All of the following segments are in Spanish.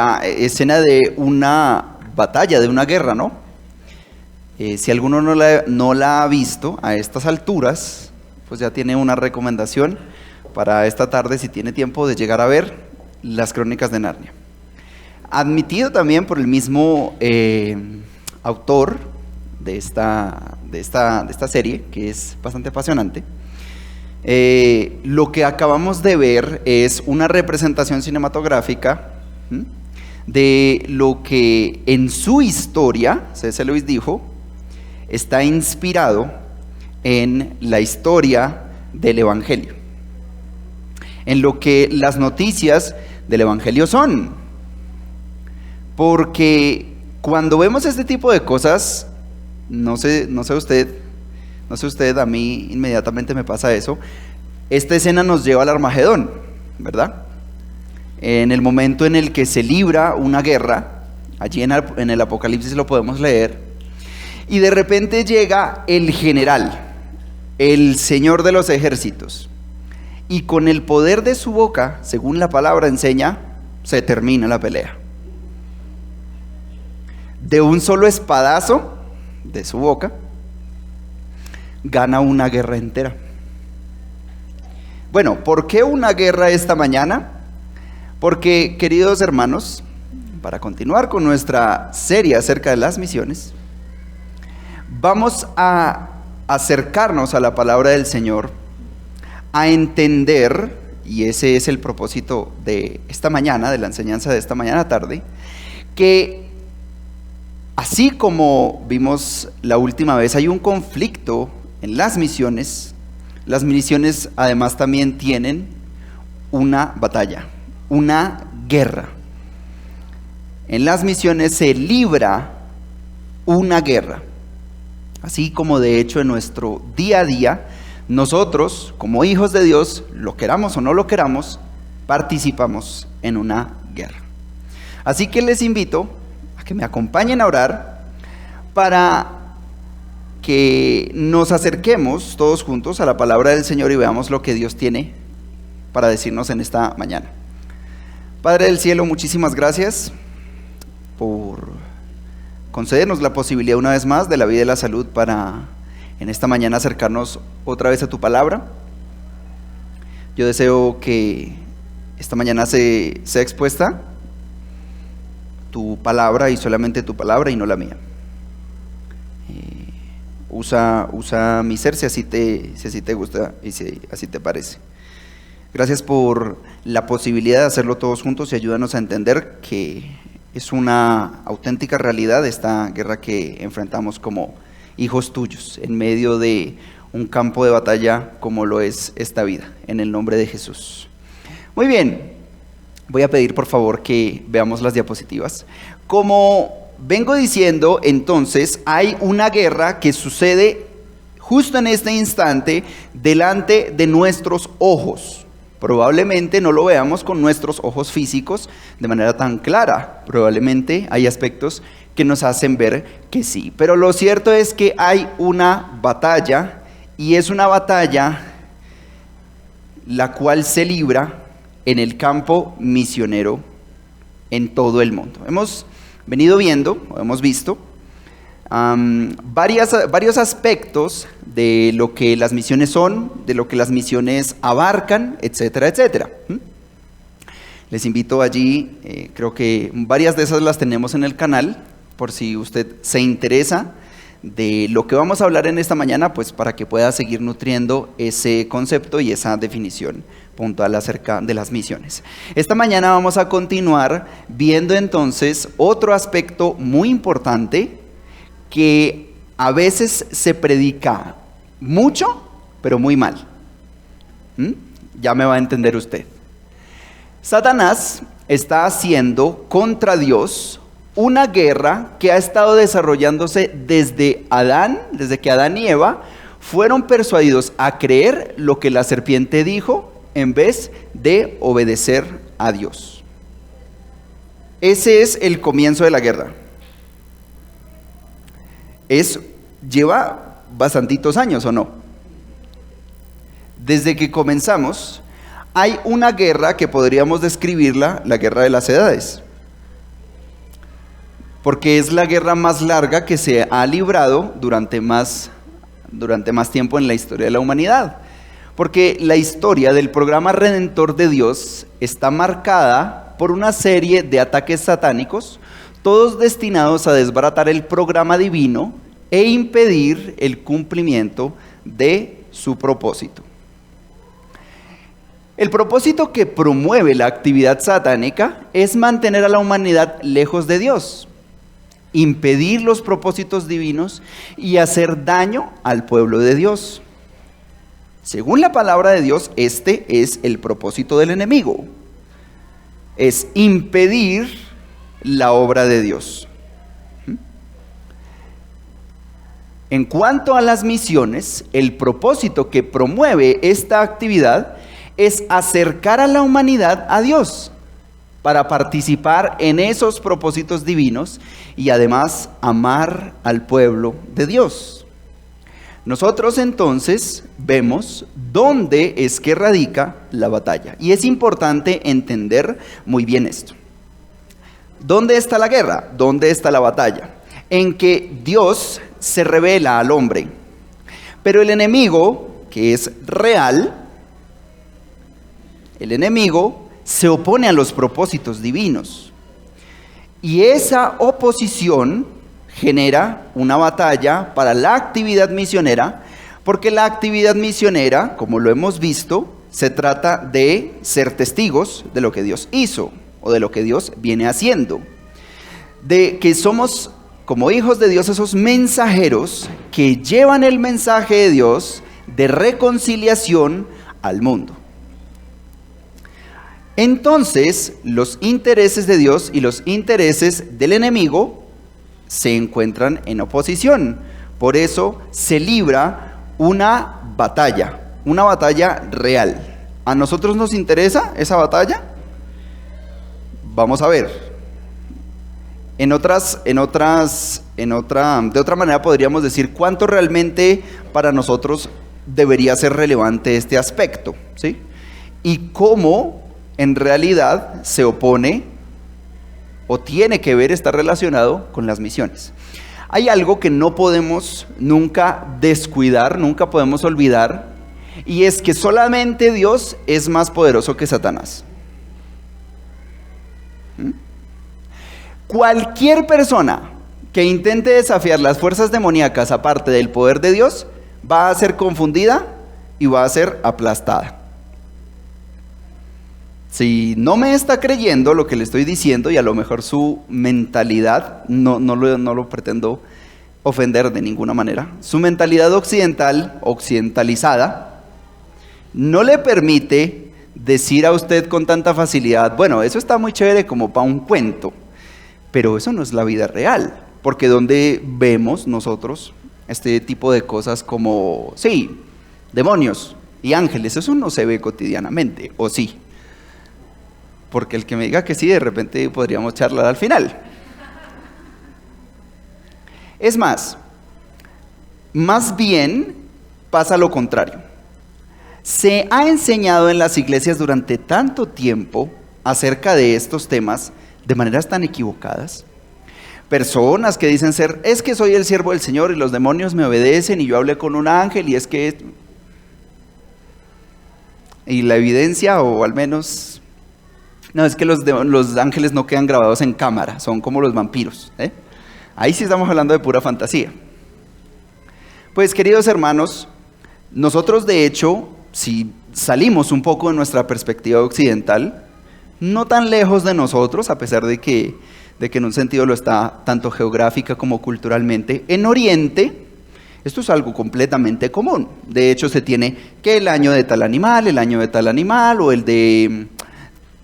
la escena de una batalla, de una guerra, ¿no? Si alguno no la ha visto a estas alturas, pues ya tiene una recomendación para esta tarde, si tiene tiempo, de llegar a ver las Crónicas de Narnia. Admitido también por el mismo autor de esta serie, que es bastante apasionante. Lo que acabamos de ver es una representación cinematográfica de lo que en su historia, C.S. Lewis dijo, está inspirado en la historia del Evangelio, en lo que las noticias del Evangelio son. Porque cuando vemos este tipo de cosas, no sé usted, a mí inmediatamente me pasa eso. Esta escena nos lleva al Armagedón, ¿verdad? En el momento en el que se libra una guerra, allí en el Apocalipsis lo podemos leer, y de repente llega el general, el Señor de los ejércitos, y con el poder de su boca, según la palabra enseña, se termina la pelea. De un solo espadazo de su boca, gana una guerra entera. Bueno, ¿por qué una guerra esta mañana? Porque, queridos hermanos, para continuar con nuestra serie acerca de las misiones, vamos a acercarnos a la palabra del Señor, a entender, y ese es el propósito de esta mañana, de la enseñanza de esta mañana tarde, que así como vimos la última vez, hay un conflicto en las misiones. Las misiones además también tienen una batalla, una guerra. En las misiones se libra una guerra. Así como de hecho en nuestro día a día, nosotros como hijos de Dios, lo queramos o no lo queramos, participamos en una guerra. Así que les invito a que me acompañen a orar para que nos acerquemos todos juntos a la palabra del Señor y veamos lo que Dios tiene para decirnos en esta mañana. Padre del cielo, muchísimas gracias por concedernos la posibilidad una vez más de la vida y la salud para en esta mañana acercarnos otra vez a tu palabra. Yo deseo que esta mañana sea expuesta tu palabra y solamente tu palabra y no la mía. Usa mi ser si así te gusta y si así te parece. Gracias por la posibilidad de hacerlo todos juntos y ayúdanos a entender que es una auténtica realidad esta guerra que enfrentamos como hijos tuyos en medio de un campo de batalla como lo es esta vida, en el nombre de Jesús. Muy bien, voy a pedir por favor que veamos las diapositivas. Como vengo diciendo, entonces hay una guerra que sucede justo en este instante delante de nuestros ojos. Probablemente no lo veamos con nuestros ojos físicos de manera tan clara. Probablemente hay aspectos que nos hacen ver que sí. Pero lo cierto es que hay una batalla, y es una batalla la cual se libra en el campo misionero en todo el mundo. Hemos venido viendo, o hemos visto, varios aspectos de lo que las misiones son, de lo que las misiones abarcan, etcétera, etcétera. Les invito allí, creo que varias de esas las tenemos en el canal, por si usted se interesa de lo que vamos a hablar en esta mañana, pues para que pueda seguir nutriendo ese concepto y esa definición puntual acerca de las misiones. Esta mañana vamos a continuar viendo entonces otro aspecto muy importante que a veces se predica mucho, pero muy mal. Ya me va a entender usted. Satanás está haciendo contra Dios una guerra que ha estado desarrollándose desde que Adán y Eva fueron persuadidos a creer lo que la serpiente dijo en vez de obedecer a Dios. Ese es el comienzo de la guerra. Lleva bastantitos años, ¿o no? Desde que comenzamos, hay una guerra que podríamos describirla, la guerra de las edades. porque es la guerra más larga que se ha librado durante más tiempo en la historia de la humanidad. Porque la historia del programa redentor de Dios está marcada por una serie de ataques satánicos, todos destinados a desbaratar el programa divino e impedir el cumplimiento de su propósito. El propósito que promueve la actividad satánica es mantener a la humanidad lejos de Dios, impedir los propósitos divinos y hacer daño al pueblo de Dios. Según la palabra de Dios, este es el propósito del enemigo. Es impedir la obra de Dios. En cuanto a las misiones, el propósito que promueve esta actividad es acercar a la humanidad a Dios para participar en esos propósitos divinos y además amar al pueblo de Dios. Nosotros entonces vemos dónde es que radica la batalla. Y es importante entender muy bien esto. ¿Dónde está la guerra? ¿Dónde está la batalla? En que Dios se revela al hombre. Pero el enemigo, que es real, el enemigo se opone a los propósitos divinos. Y esa oposición genera una batalla para la actividad misionera, porque la actividad misionera, como lo hemos visto, se trata de ser testigos de lo que Dios hizo o de lo que Dios viene haciendo. De que somos, como hijos de Dios, esos mensajeros que llevan el mensaje de Dios de reconciliación al mundo. Entonces, los intereses de Dios y los intereses del enemigo se encuentran en oposición. Por eso se libra una batalla real. ¿A nosotros nos interesa esa batalla? Vamos a ver. De otra manera podríamos decir cuánto realmente para nosotros debería ser relevante este aspecto, ¿sí? Y cómo en realidad se opone o tiene que ver, está relacionado con las misiones. Hay algo que no podemos nunca descuidar, nunca podemos olvidar, y es que solamente Dios es más poderoso que Satanás. Cualquier persona que intente desafiar las fuerzas demoníacas aparte del poder de Dios va a ser confundida y va a ser aplastada. Si no me está creyendo lo que le estoy diciendo, y a lo mejor su mentalidad, no lo pretendo ofender de ninguna manera, su mentalidad occidentalizada, no le permite decir a usted con tanta facilidad, bueno, eso está muy chévere como para un cuento, pero eso no es la vida real, porque donde vemos nosotros este tipo de cosas como, sí, demonios y ángeles, eso no se ve cotidianamente, ¿o sí? Porque el que me diga que sí, de repente podríamos charlar al final. Es más bien pasa lo contrario. Se ha enseñado en las iglesias durante tanto tiempo acerca de estos temas de maneras tan equivocadas. Personas que dicen ser, es que soy el siervo del Señor y los demonios me obedecen y yo hablé con un ángel y es que... Y la evidencia, o al menos... No, es que los ángeles no quedan grabados en cámara, son como los vampiros, ¿eh? Ahí sí estamos hablando de pura fantasía. Pues, queridos hermanos, nosotros de hecho, si salimos un poco de nuestra perspectiva occidental, no tan lejos de nosotros, a pesar de que en un sentido lo está tanto geográfica como culturalmente, en Oriente, esto es algo completamente común. De hecho, se tiene que el año de tal animal, o el de...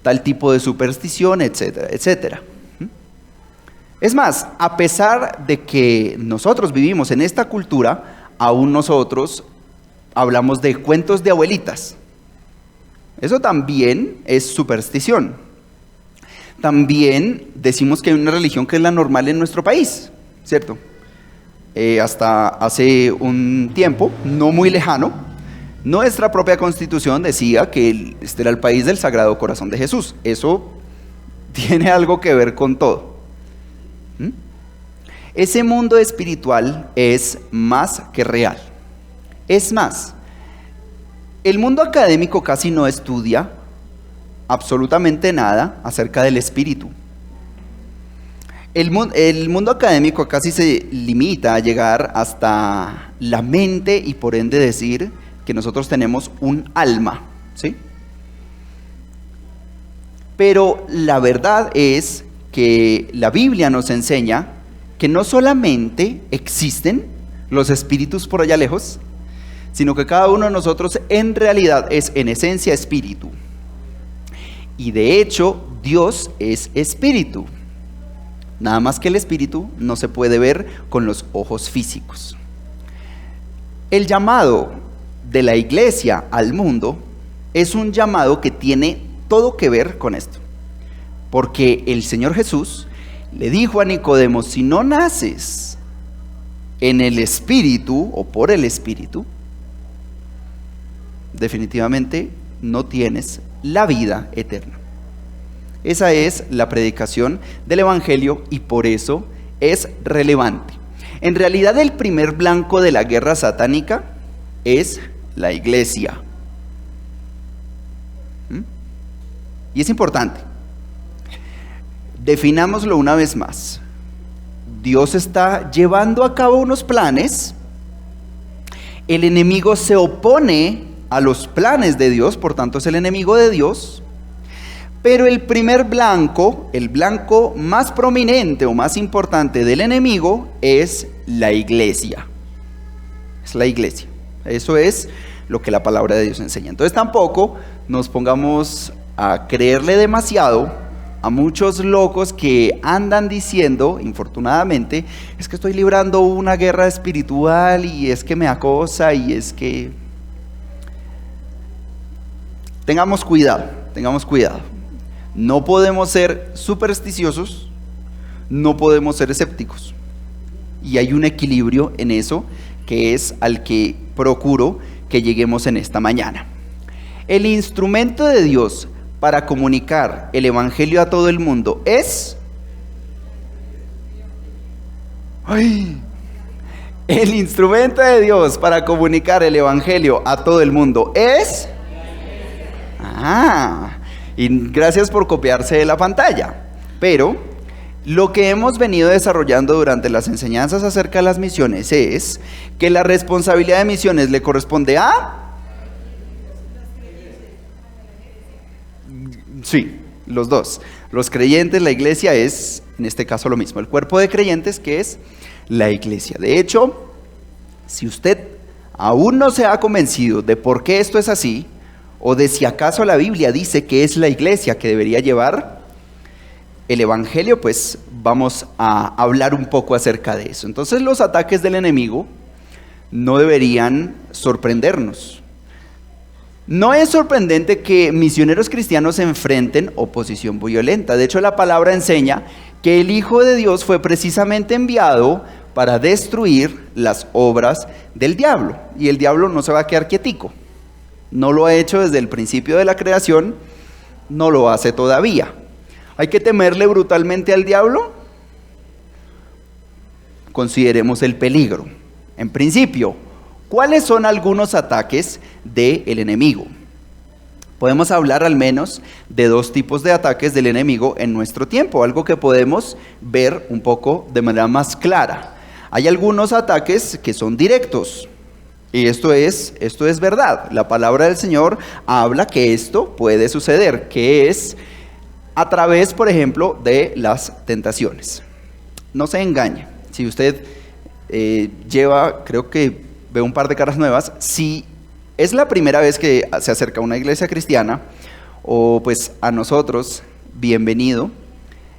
tal tipo de superstición, etcétera, etcétera. Es más, a pesar de que nosotros vivimos en esta cultura, aún nosotros hablamos de cuentos de abuelitas. Eso también es superstición. También decimos que hay una religión que es la normal en nuestro país, ¿cierto? Hasta hace un tiempo, no muy lejano, nuestra propia constitución decía que este era el país del Sagrado Corazón de Jesús. Eso tiene algo que ver con todo. ese mundo espiritual es más que real. Es más, el mundo académico casi no estudia absolutamente nada acerca del espíritu. El mundo académico casi se limita a llegar hasta la mente y por ende decir que nosotros tenemos un alma, ¿sí? Pero la verdad es que la Biblia nos enseña que no solamente existen los espíritus por allá lejos, sino que cada uno de nosotros en realidad es en esencia espíritu. Y de hecho, Dios es espíritu. Nada más que el espíritu no se puede ver con los ojos físicos. El llamado de la iglesia al mundo es un llamado que tiene todo que ver con esto. Porque el Señor Jesús le dijo a Nicodemo, si no naces en el espíritu o por el espíritu, definitivamente no tienes la vida eterna. Esa es la predicación del Evangelio y por eso es relevante. En realidad el primer blanco de la guerra satánica es la iglesia. Y es importante. Definámoslo una vez más. Dios está llevando a cabo unos planes. El enemigo se opone a los planes de Dios, por tanto es el enemigo de Dios. Pero el primer blanco, el blanco más prominente o más importante del enemigo es la iglesia. Es la iglesia. Eso es lo que la palabra de Dios enseña. Entonces tampoco nos pongamos a creerle demasiado a muchos locos que andan diciendo, infortunadamente, es que estoy librando una guerra espiritual y es que me acosa y es que... Tengamos cuidado, tengamos cuidado. No podemos ser supersticiosos, no podemos ser escépticos. Y hay un equilibrio en eso que es al que procuro que lleguemos en esta mañana. El instrumento de Dios para comunicar el Evangelio a todo el mundo es... El instrumento de Dios para comunicar el Evangelio a todo el mundo es... Y gracias por copiarse de la pantalla. Pero lo que hemos venido desarrollando durante las enseñanzas acerca de las misiones es que la responsabilidad de misiones le corresponde a... Sí, los dos. Los creyentes, la iglesia es, en este caso lo mismo. El cuerpo de creyentes que es la iglesia. De hecho, si usted aún no se ha convencido de por qué esto es así, o de si acaso la Biblia dice que es la iglesia que debería llevar el Evangelio, pues vamos a hablar un poco acerca de eso. Entonces los ataques del enemigo no deberían sorprendernos. No es sorprendente que misioneros cristianos enfrenten oposición violenta. De hecho, la palabra enseña que el Hijo de Dios fue precisamente enviado para destruir las obras del diablo. Y el diablo no se va a quedar quietico. No lo ha hecho desde el principio de la creación, no lo hace todavía. ¿Hay que temerle brutalmente al diablo? Consideremos el peligro. En principio, ¿cuáles son algunos ataques del enemigo? Podemos hablar al menos de dos tipos de ataques del enemigo en nuestro tiempo, algo que podemos ver un poco de manera más clara. Hay algunos ataques que son directos. Y esto es verdad. La palabra del Señor habla que esto puede suceder, que es a través, por ejemplo, de las tentaciones. No se engañe. Si usted lleva, creo que veo un par de caras nuevas, si es la primera vez que se acerca a una iglesia cristiana, o pues a nosotros, bienvenido,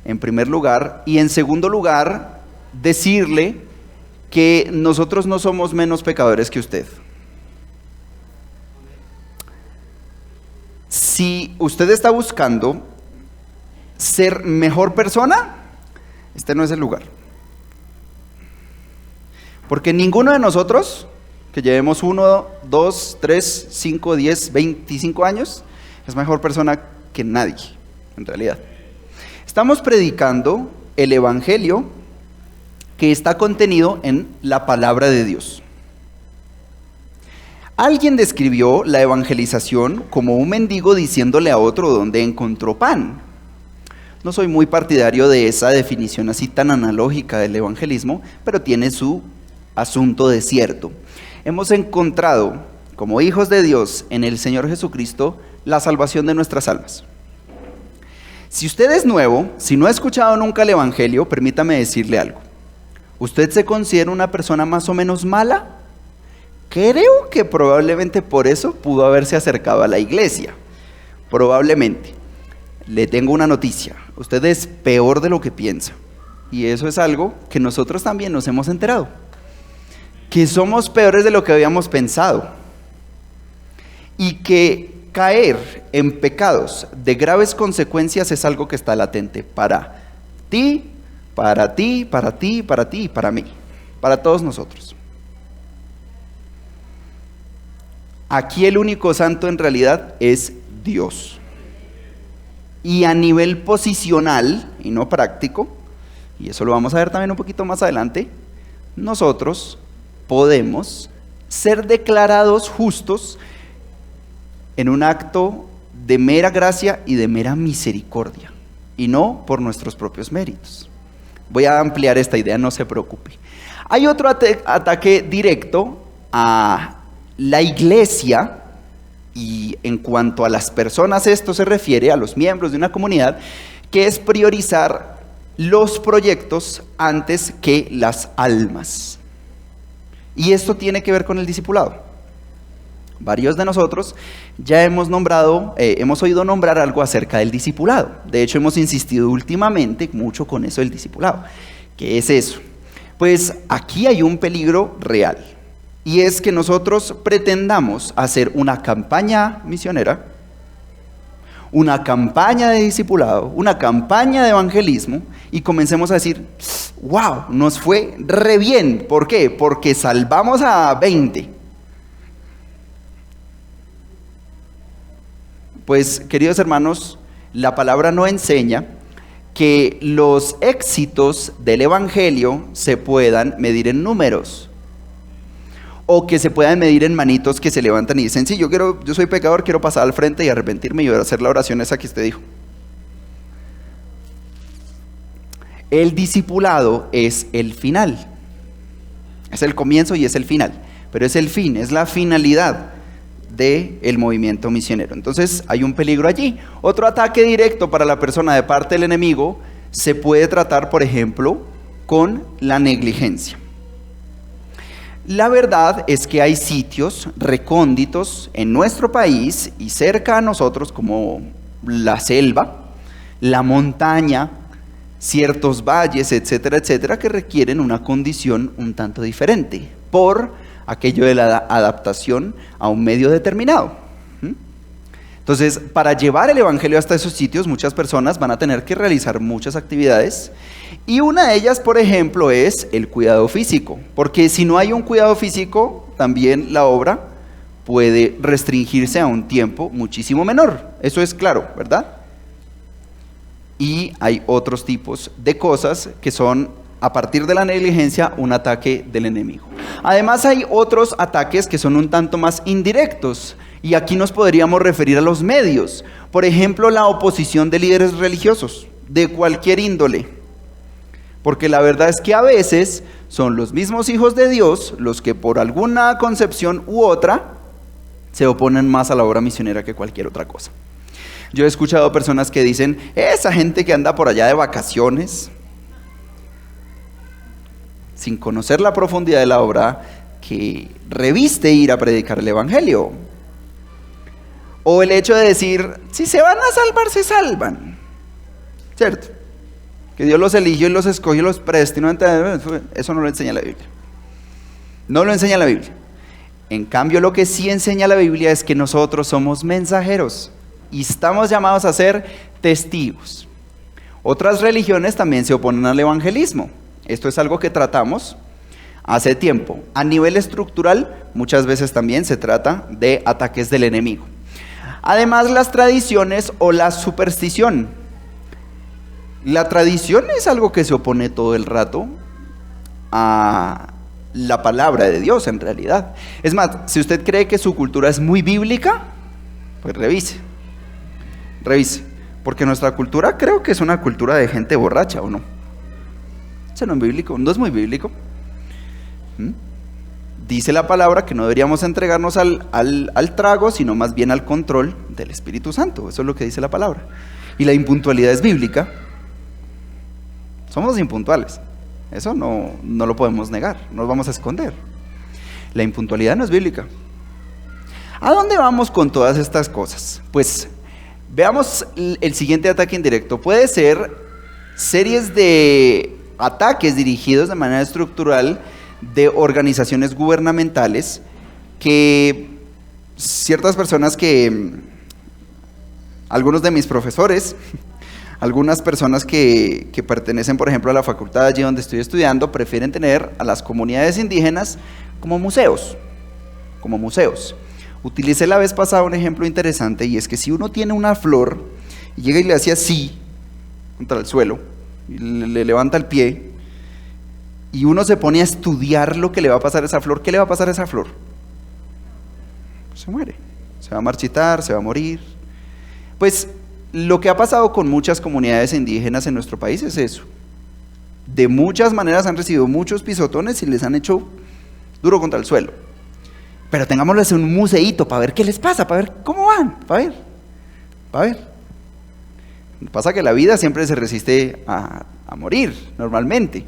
en primer lugar, y en segundo lugar, decirle que nosotros no somos menos pecadores que usted. Si usted está buscando ser mejor persona, este no es el lugar. Porque ninguno de nosotros, que llevemos 1, 2, 3, 5, 10, 25 años, es mejor persona que nadie, en realidad. Estamos predicando el Evangelio que está contenido en la palabra de Dios. Alguien describió la evangelización como un mendigo diciéndole a otro dónde encontró pan. No soy muy partidario de esa definición así tan analógica del evangelismo, pero tiene su asunto de cierto. Hemos encontrado, como hijos de Dios, en el Señor Jesucristo, la salvación de nuestras almas. Si usted es nuevo, si no ha escuchado nunca el evangelio, permítame decirle algo. ¿Usted se considera una persona más o menos mala? Creo que probablemente por eso pudo haberse acercado a la iglesia. Probablemente. Le tengo una noticia. Usted es peor de lo que piensa. Y eso es algo que nosotros también nos hemos enterado. Que somos peores de lo que habíamos pensado. Y que caer en pecados de graves consecuencias es algo que está latente para ti, para ti, para ti, para ti y para mí. Para todos nosotros. Aquí el único santo en realidad es Dios. Y a nivel posicional y no práctico, y eso lo vamos a ver también un poquito más adelante, nosotros podemos ser declarados justos en un acto de mera gracia y de mera misericordia, y no por nuestros propios méritos. Voy a ampliar esta idea, no se preocupe. Hay otro ataque directo a la iglesia, y en cuanto a las personas esto se refiere a los miembros de una comunidad, que es priorizar los proyectos antes que las almas. Y esto tiene que ver con el discipulado. Varios de nosotros ya hemos oído nombrar algo acerca del discipulado. De hecho, hemos insistido últimamente mucho con eso del discipulado. ¿Qué es eso? Pues aquí hay un peligro real. Y es que nosotros pretendamos hacer una campaña misionera, una campaña de discipulado, una campaña de evangelismo, y comencemos a decir, wow, nos fue re bien. ¿Por qué? Porque salvamos a 20. Pues, queridos hermanos, la palabra no enseña que los éxitos del evangelio se puedan medir en números, o que se puedan medir en manitos que se levantan y dicen, sí, yo soy pecador, quiero pasar al frente y arrepentirme y hacer la oración esa que usted dijo. El discipulado es el final. Es el comienzo y es el final. Pero es el fin, es la finalidad del movimiento misionero. Entonces hay un peligro allí. Otro ataque directo para la persona de parte del enemigo se puede tratar, por ejemplo, con la negligencia. La verdad es que hay sitios recónditos en nuestro país y cerca a nosotros, como la selva, la montaña, ciertos valles, etcétera, etcétera, que requieren una condición un tanto diferente por aquello de la adaptación a un medio determinado. Entonces, para llevar el evangelio hasta esos sitios, muchas personas van a tener que realizar muchas actividades, y una de ellas, por ejemplo, es el cuidado físico, porque si no hay un cuidado físico, también la obra puede restringirse a un tiempo muchísimo menor. Eso es claro, ¿verdad? Y hay otros tipos de cosas que son, a partir de la negligencia, un ataque del enemigo. Además, hay otros ataques que son un tanto más indirectos, y aquí nos podríamos referir a los medios. Por ejemplo, la oposición de líderes religiosos, de cualquier índole. Porque la verdad es que a veces son los mismos hijos de Dios los que por alguna concepción u otra se oponen más a la obra misionera que cualquier otra cosa. Yo he escuchado personas que dicen, esa gente que anda por allá de vacaciones, sin conocer la profundidad de la obra que reviste ir a predicar el evangelio. O el hecho de decir, si se van a salvar, se salvan. ¿Cierto? Que Dios los eligió y los escogió y los predestinó. Eso no lo enseña la Biblia. No lo enseña la Biblia. En cambio, lo que sí enseña la Biblia es que nosotros somos mensajeros y estamos llamados a ser testigos. Otras religiones también se oponen al evangelismo. Esto es algo que tratamos hace tiempo. A nivel estructural, muchas veces también se trata de ataques del enemigo. Además, las tradiciones o la superstición. La tradición es algo que se opone todo el rato a la palabra de Dios en realidad. Es más, si usted cree que su cultura es muy bíblica, pues revise, porque nuestra cultura creo que es una cultura de gente borracha, ¿o no? Eso no es bíblico, no es muy bíblico. Dice la palabra que no deberíamos entregarnos al trago, sino más bien al control del Espíritu Santo. Eso es lo que dice la palabra. Y la impuntualidad es bíblica. Somos impuntuales. Eso no lo podemos negar, no lo vamos a esconder. La impuntualidad no es bíblica. ¿A dónde vamos con todas estas cosas? Pues veamos el siguiente ataque indirecto. Puede ser series de ataques dirigidos de manera estructural de organizaciones gubernamentales que ciertas personas algunos de mis profesores, algunas personas que pertenecen, por ejemplo, a la facultad allí donde estoy estudiando, prefieren tener a las comunidades indígenas como museos. Utilicé la vez pasada un ejemplo interesante, y es que si uno tiene una flor y llega y le hace así contra el suelo, y le levanta el pie, y uno se pone a estudiar lo que le va a pasar a esa flor, ¿qué le va a pasar a esa flor? Se muere, se va a marchitar, se va a morir. Pues lo que ha pasado con muchas comunidades indígenas en nuestro país es eso. De muchas maneras han recibido muchos pisotones y les han hecho duro contra el suelo. Pero tengámosles un museíto para ver qué les pasa, para ver cómo van, para ver. Pasa que la vida siempre se resiste a morir, normalmente.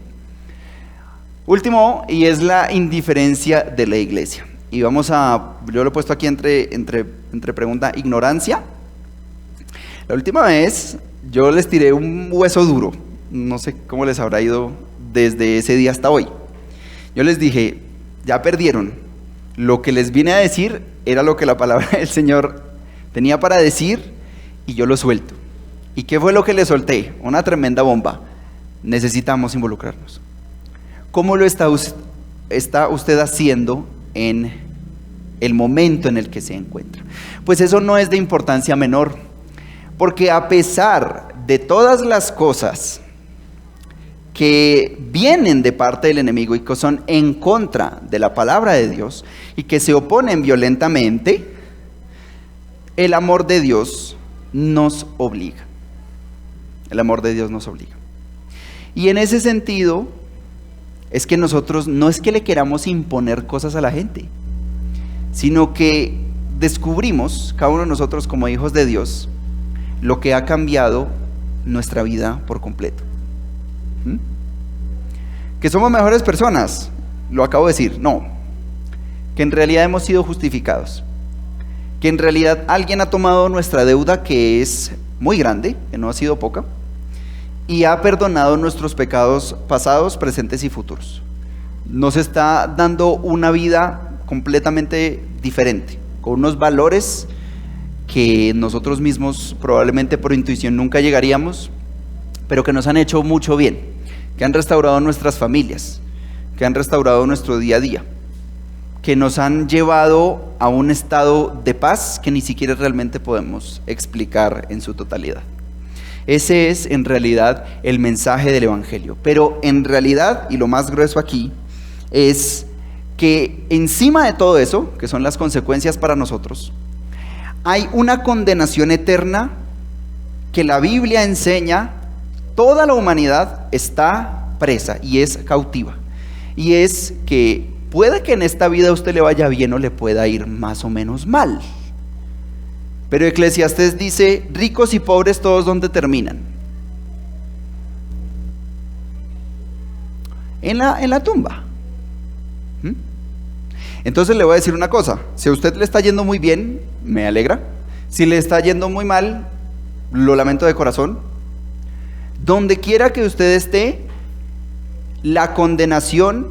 Último, y es la indiferencia de la iglesia. Y yo lo he puesto aquí entre pregunta, ignorancia. La última vez yo les tiré un hueso duro, no sé cómo les habrá ido desde ese día hasta hoy. Yo les dije, ya perdieron, lo que les vine a decir era lo que la palabra del Señor tenía para decir y yo lo suelto. ¿Y qué fue lo que le solté? Una tremenda bomba. Necesitamos involucrarnos. ¿Cómo lo está usted haciendo en el momento en el que se encuentra? Pues eso no es de importancia menor. Porque a pesar de todas las cosas que vienen de parte del enemigo y que son en contra de la palabra de Dios y que se oponen violentamente, el amor de Dios nos obliga. El amor de Dios nos obliga. Y en ese sentido, es que nosotros no es que le queramos imponer cosas a la gente, sino que descubrimos, cada uno de nosotros como hijos de Dios, lo que ha cambiado nuestra vida por completo. ¿Que somos mejores personas? Lo acabo de decir, no. Que en realidad hemos sido justificados. Que en realidad alguien ha tomado nuestra deuda, que es muy grande, que no ha sido poca, y ha perdonado nuestros pecados pasados, presentes y futuros. Nos está dando una vida completamente diferente, con unos valores que nosotros mismos probablemente por intuición nunca llegaríamos, pero que nos han hecho mucho bien, que han restaurado nuestras familias, que han restaurado nuestro día a día, que nos han llevado a un estado de paz que ni siquiera realmente podemos explicar en su totalidad. Ese es en realidad el mensaje del Evangelio. Pero en realidad, y lo más grueso aquí, es que encima de todo eso, que son las consecuencias para nosotros, hay una condenación eterna que la Biblia enseña. Toda la humanidad está presa y es cautiva. Y es que puede que en esta vida a usted le vaya bien o le pueda ir más o menos mal. Pero Eclesiastés dice, ricos y pobres todos, ¿dónde terminan? En la tumba. Entonces le voy a decir una cosa, si a usted le está yendo muy bien, me alegra. Si le está yendo muy mal, lo lamento de corazón. Donde quiera que usted esté, la condenación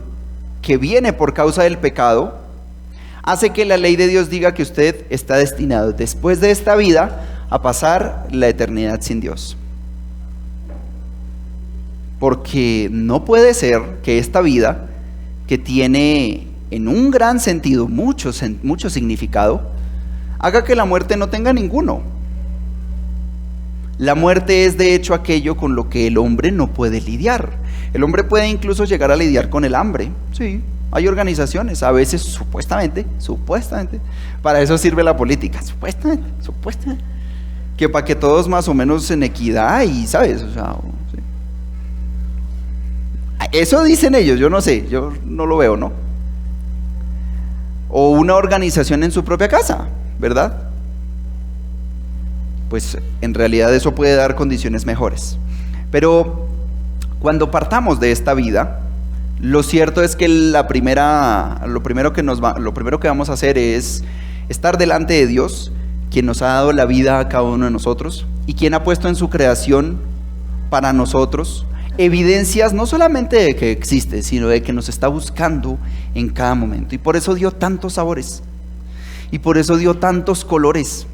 que viene por causa del pecado hace que la ley de Dios diga que usted está destinado después de esta vida a pasar la eternidad sin Dios. Porque no puede ser que esta vida, que tiene en un gran sentido mucho significado, haga que la muerte no tenga ninguno. La muerte es de hecho aquello con lo que el hombre no puede lidiar. El hombre puede incluso llegar a lidiar con el hambre. Sí, hay organizaciones, a veces supuestamente, para eso sirve la política, supuestamente, que para que todos más o menos en equidad y, ¿sabes? O sea, sí. Eso dicen ellos, yo no sé, yo no lo veo, ¿no? O una organización en su propia casa, ¿verdad? Pues en realidad eso puede dar condiciones mejores. Pero cuando partamos de esta vida, lo cierto es que lo primero que vamos a hacer es estar delante de Dios, quien nos ha dado la vida a cada uno de nosotros y quien ha puesto en su creación para nosotros evidencias no solamente de que existe, sino de que nos está buscando en cada momento. Y por eso dio tantos sabores, y por eso dio tantos colores,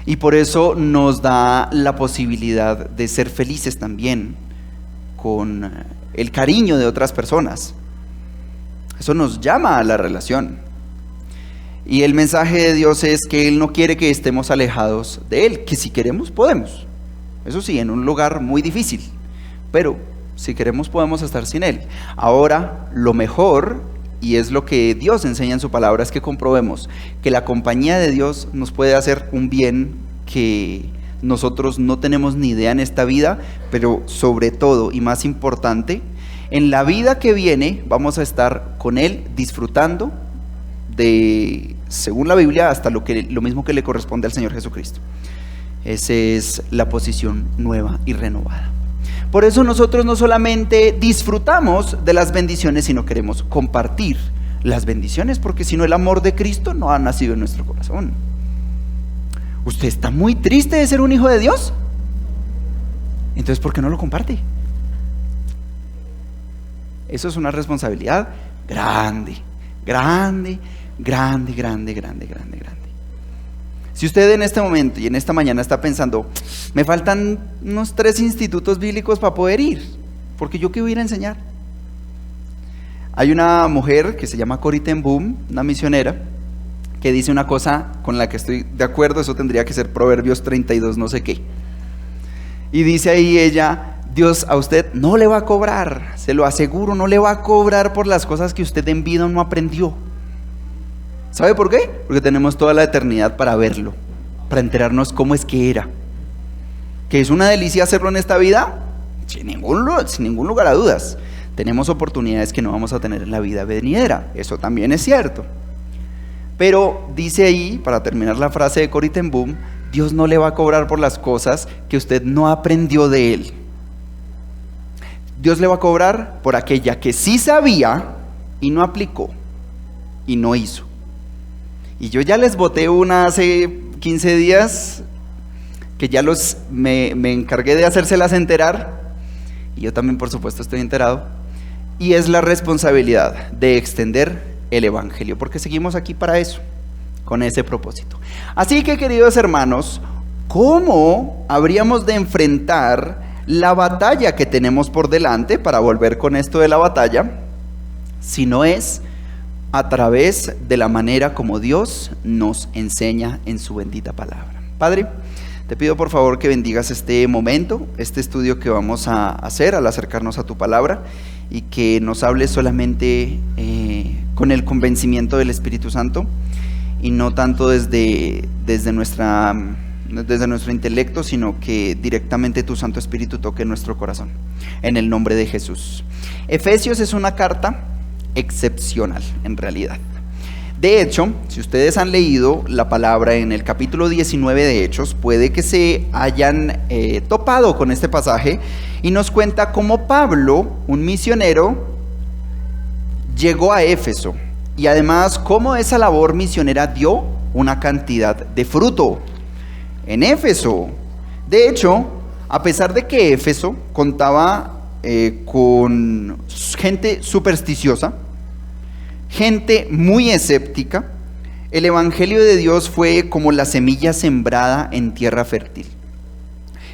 y por eso nos da la posibilidad de ser felices también con el cariño de otras personas. Eso nos llama a la relación. Y el mensaje de Dios es que Él no quiere que estemos alejados de Él, que si queremos podemos. Eso sí, en un lugar muy difícil, pero si queremos podemos estar sin Él. Ahora, lo mejor, y es lo que Dios enseña en su palabra, es que comprobemos que la compañía de Dios nos puede hacer un bien que nosotros no tenemos ni idea en esta vida, pero sobre todo y más importante, en la vida que viene vamos a estar con Él disfrutando de, según la Biblia, hasta lo mismo que le corresponde al Señor Jesucristo. Esa es la posición nueva y renovada. Por eso nosotros no solamente disfrutamos de las bendiciones, sino queremos compartir las bendiciones, porque si no, el amor de Cristo no ha nacido en nuestro corazón. ¿Usted está muy triste de ser un hijo de Dios? Entonces, ¿por qué no lo comparte? Eso es una responsabilidad grande. Si usted en este momento y en esta mañana está pensando, me faltan unos 3 institutos bíblicos para poder ir, porque yo qué voy a ir a enseñar. Hay una mujer que se llama Corrie ten Boom, una misionera, que dice una cosa con la que estoy de acuerdo. Eso tendría que ser Proverbios 32 no sé qué. Y dice ahí ella: Dios a usted no le va a cobrar, se lo aseguro, no le va a cobrar por las cosas que usted en vida no aprendió. ¿Sabe por qué? Porque tenemos toda la eternidad para verlo, para enterarnos cómo es que era. ¿Que es una delicia hacerlo en esta vida? Sin ningún lugar a dudas. Tenemos oportunidades que no vamos a tener en la vida venidera, eso también es cierto. Pero dice ahí, para terminar la frase de Corrie ten Boom, Dios no le va a cobrar por las cosas que usted no aprendió de Él. Dios le va a cobrar por aquella que sí sabía y no aplicó y no hizo. Y yo ya les boté una hace 15 días que ya me encargué de hacérselas enterar, y yo también por supuesto estoy enterado, y es la responsabilidad de extender el Evangelio, porque seguimos aquí para eso, con ese propósito. Así que, queridos hermanos, ¿cómo habríamos de enfrentar la batalla que tenemos por delante, para volver con esto de la batalla, si no es a través de la manera como Dios nos enseña en su bendita palabra? Padre, te pido por favor que bendigas este momento, este estudio que vamos a hacer al acercarnos a tu palabra, y que nos hables solamente con el convencimiento del Espíritu Santo, y no tanto desde nuestro intelecto, sino que directamente tu Santo Espíritu toque nuestro corazón, en el nombre de Jesús. Efesios es una carta excepcional en realidad. De hecho, si ustedes han leído la palabra en el capítulo 19 de Hechos, puede que se hayan topado con este pasaje, y nos cuenta cómo Pablo, un misionero, llegó a Éfeso, y además cómo esa labor misionera dio una cantidad de fruto en Éfeso. De hecho, a pesar de que Éfeso contaba con gente supersticiosa, gente muy escéptica, el Evangelio de Dios fue como la semilla sembrada en tierra fértil.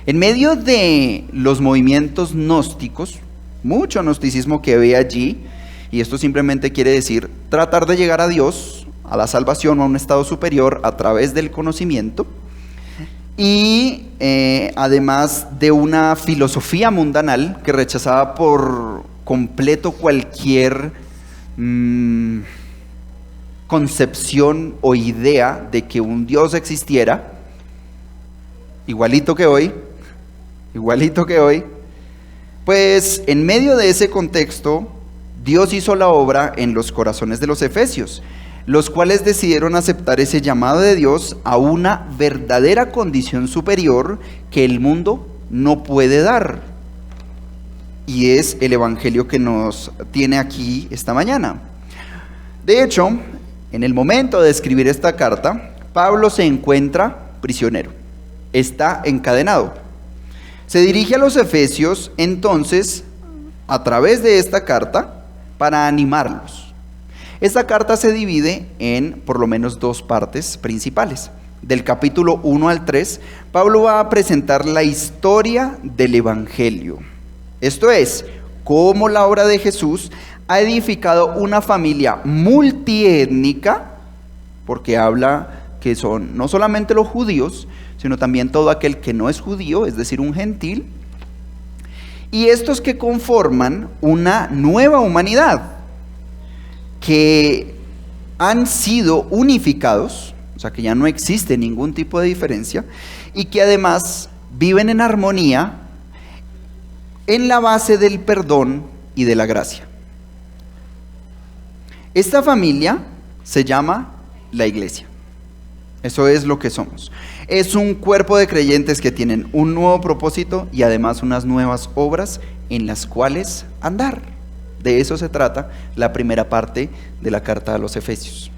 En medio de los movimientos gnósticos, mucho gnosticismo que había allí, y esto simplemente quiere decir tratar de llegar a Dios, a la salvación o a un estado superior a través del conocimiento, y además de una filosofía mundanal que rechazaba por completo cualquier concepción o idea de que un Dios existiera, igualito que hoy, pues en medio de ese contexto, Dios hizo la obra en los corazones de los efesios, los cuales decidieron aceptar ese llamado de Dios a una verdadera condición superior que el mundo no puede dar. Y es el evangelio que nos tiene aquí esta mañana. De hecho, en el momento de escribir esta carta, Pablo se encuentra prisionero, está encadenado. Se dirige a los efesios entonces a través de esta carta para animarlos. Esta carta se divide en por lo menos dos partes principales. Del capítulo 1 al 3, Pablo va a presentar la historia del evangelio. Esto es, cómo la obra de Jesús ha edificado una familia multiétnica, porque habla que son no solamente los judíos, sino también todo aquel que no es judío, es decir, un gentil, y estos que conforman una nueva humanidad, que han sido unificados, o sea que ya no existe ningún tipo de diferencia, y que además viven en armonía en la base del perdón y de la gracia. Esta familia se llama la iglesia. Eso es lo que somos. Es un cuerpo de creyentes que tienen un nuevo propósito y además unas nuevas obras en las cuales andar. De eso se trata la primera parte de la carta a los Efesios,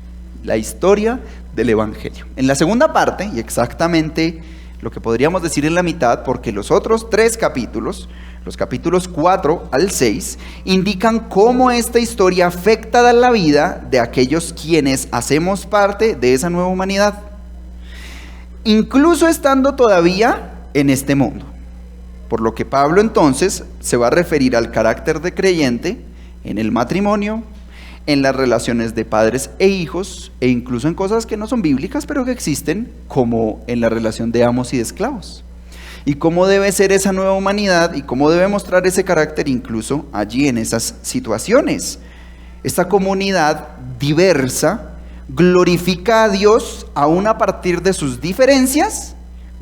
la historia del evangelio. En la segunda parte, y exactamente lo que podríamos decir en la mitad, porque los otros 3 capítulos, los capítulos 4 al 6, indican cómo esta historia afecta a la vida de aquellos quienes hacemos parte de esa nueva humanidad, incluso estando todavía en este mundo. Por lo que Pablo entonces se va a referir al carácter de creyente en el matrimonio, en las relaciones de padres e hijos, e incluso en cosas que no son bíblicas, pero que existen, como en la relación de amos y de esclavos. Y cómo debe ser esa nueva humanidad y cómo debe mostrar ese carácter incluso allí en esas situaciones. Esta comunidad diversa glorifica a Dios aún a partir de sus diferencias,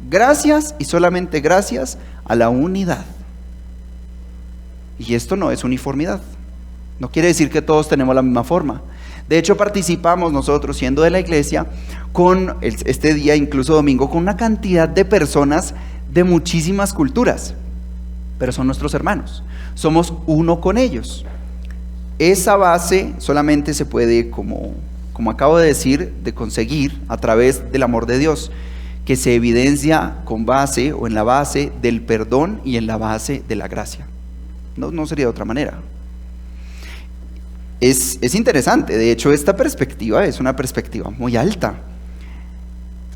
gracias y solamente gracias a la unidad. Y esto no es uniformidad. No quiere decir que todos tenemos la misma forma. De hecho, participamos nosotros, siendo de la iglesia, con este día, incluso domingo, con una cantidad de personas de muchísimas culturas, pero son nuestros hermanos. Somos uno con ellos. Esa base solamente se puede, como acabo de decir, de conseguir a través del amor de Dios, que se evidencia con base o en la base del perdón y en la base de la gracia. No sería de otra manera. Es interesante, de hecho esta perspectiva es una perspectiva muy alta.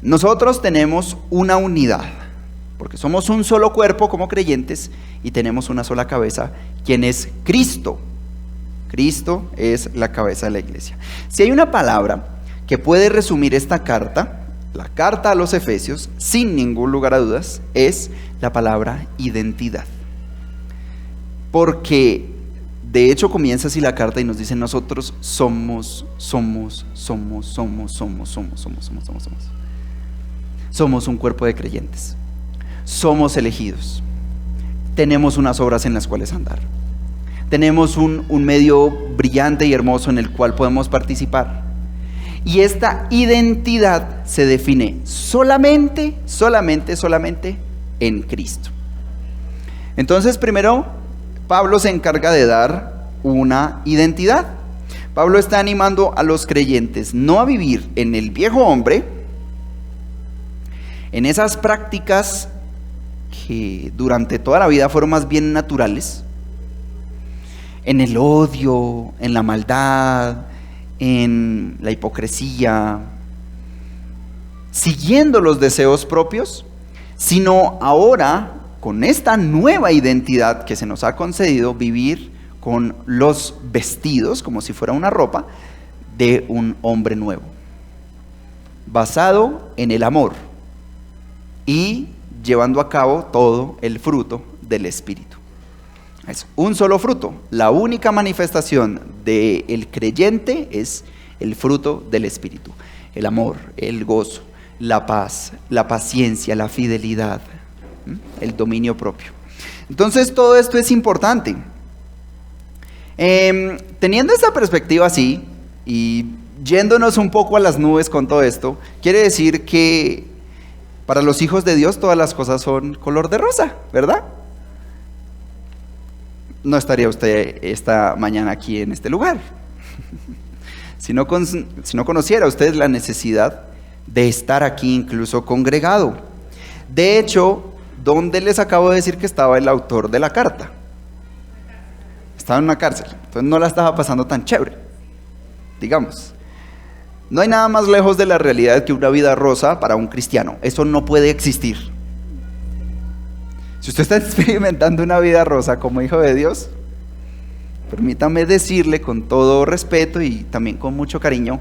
Nosotros tenemos una unidad, porque somos un solo cuerpo como creyentes y tenemos una sola cabeza, quien es Cristo. Cristo es la cabeza de la iglesia. Si hay una palabra que puede resumir esta carta, la carta a los Efesios, sin ningún lugar a dudas, es la palabra identidad. Porque de hecho comienza así la carta y nos dice: nosotros somos un cuerpo de creyentes, somos elegidos, tenemos unas obras en las cuales andar, tenemos un medio brillante y hermoso en el cual podemos participar, y esta identidad se define solamente en Cristo. Entonces, primero Pablo se encarga de dar una identidad. Pablo está animando a los creyentes no a vivir en el viejo hombre, en esas prácticas que durante toda la vida fueron más bien naturales, en el odio, en la maldad, en la hipocresía, siguiendo los deseos propios, sino ahora, con esta nueva identidad que se nos ha concedido, vivir con los vestidos, como si fuera una ropa, de un hombre nuevo, basado en el amor, y llevando a cabo todo el fruto del Espíritu. Es un solo fruto. La única manifestación del creyente es el fruto del Espíritu. El amor, el gozo, la paz, la paciencia, la fidelidad, el dominio propio. Entonces todo esto es importante. Teniendo esta perspectiva así y yéndonos un poco a las nubes con todo esto, quiere decir que para los hijos de Dios todas las cosas son color de rosa, ¿verdad? No estaría usted esta mañana aquí en este lugar. Si no conociera usted la necesidad de estar aquí incluso congregado. De hecho, ¿dónde les acabo de decir que estaba el autor de la carta? Estaba en una cárcel, entonces no la estaba pasando tan chévere, digamos. No hay nada más lejos de la realidad que una vida rosa para un cristiano. Eso no puede existir. Si usted está experimentando una vida rosa como hijo de Dios, permítame decirle con todo respeto y también con mucho cariño,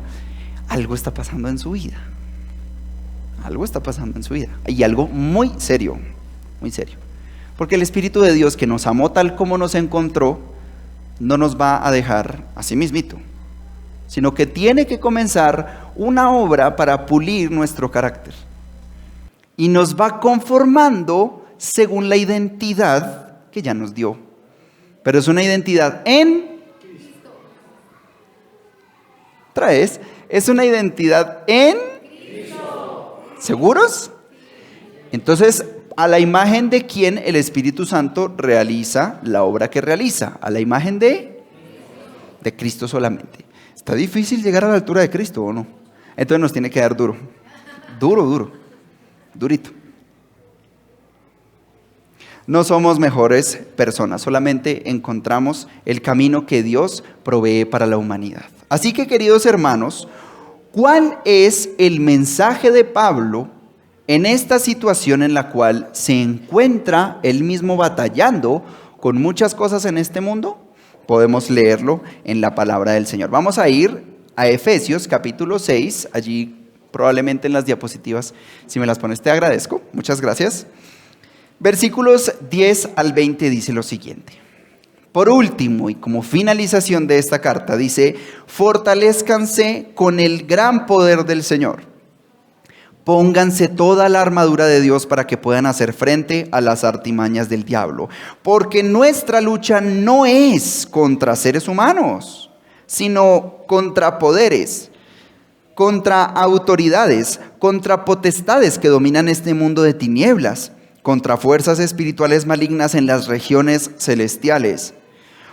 algo está pasando en su vida. Algo está pasando en su vida. Y algo muy serio, muy serio. Porque el Espíritu de Dios, que nos amó tal como nos encontró, no nos va a dejar así mismito, sino que tiene que comenzar una obra para pulir nuestro carácter. Y nos va conformando según la identidad que ya nos dio. Pero es una identidad en Cristo. Otra vez, es una identidad en Cristo. ¿Seguros? Entonces, a la imagen de quién el Espíritu Santo realiza la obra que realiza, a la imagen de Cristo solamente. Está difícil llegar a la altura de Cristo, ¿o no? Entonces nos tiene que dar duro, durito. No somos mejores personas, solamente encontramos el camino que Dios provee para la humanidad. Así que, queridos hermanos, ¿cuál es el mensaje de Pablo en esta situación en la cual se encuentra él mismo batallando con muchas cosas en este mundo? Podemos leerlo en la palabra del Señor. Vamos a ir a Efesios capítulo 6, allí probablemente en las diapositivas, si me las pones te agradezco, muchas gracias. Versículos 10 al 20 dice lo siguiente. Por último, y como finalización de esta carta, dice: fortalézcanse con el gran poder del Señor. Pónganse toda la armadura de Dios para que puedan hacer frente a las artimañas del diablo. Porque nuestra lucha no es contra seres humanos, sino contra poderes, contra autoridades, contra potestades que dominan este mundo de tinieblas, contra fuerzas espirituales malignas en las regiones celestiales.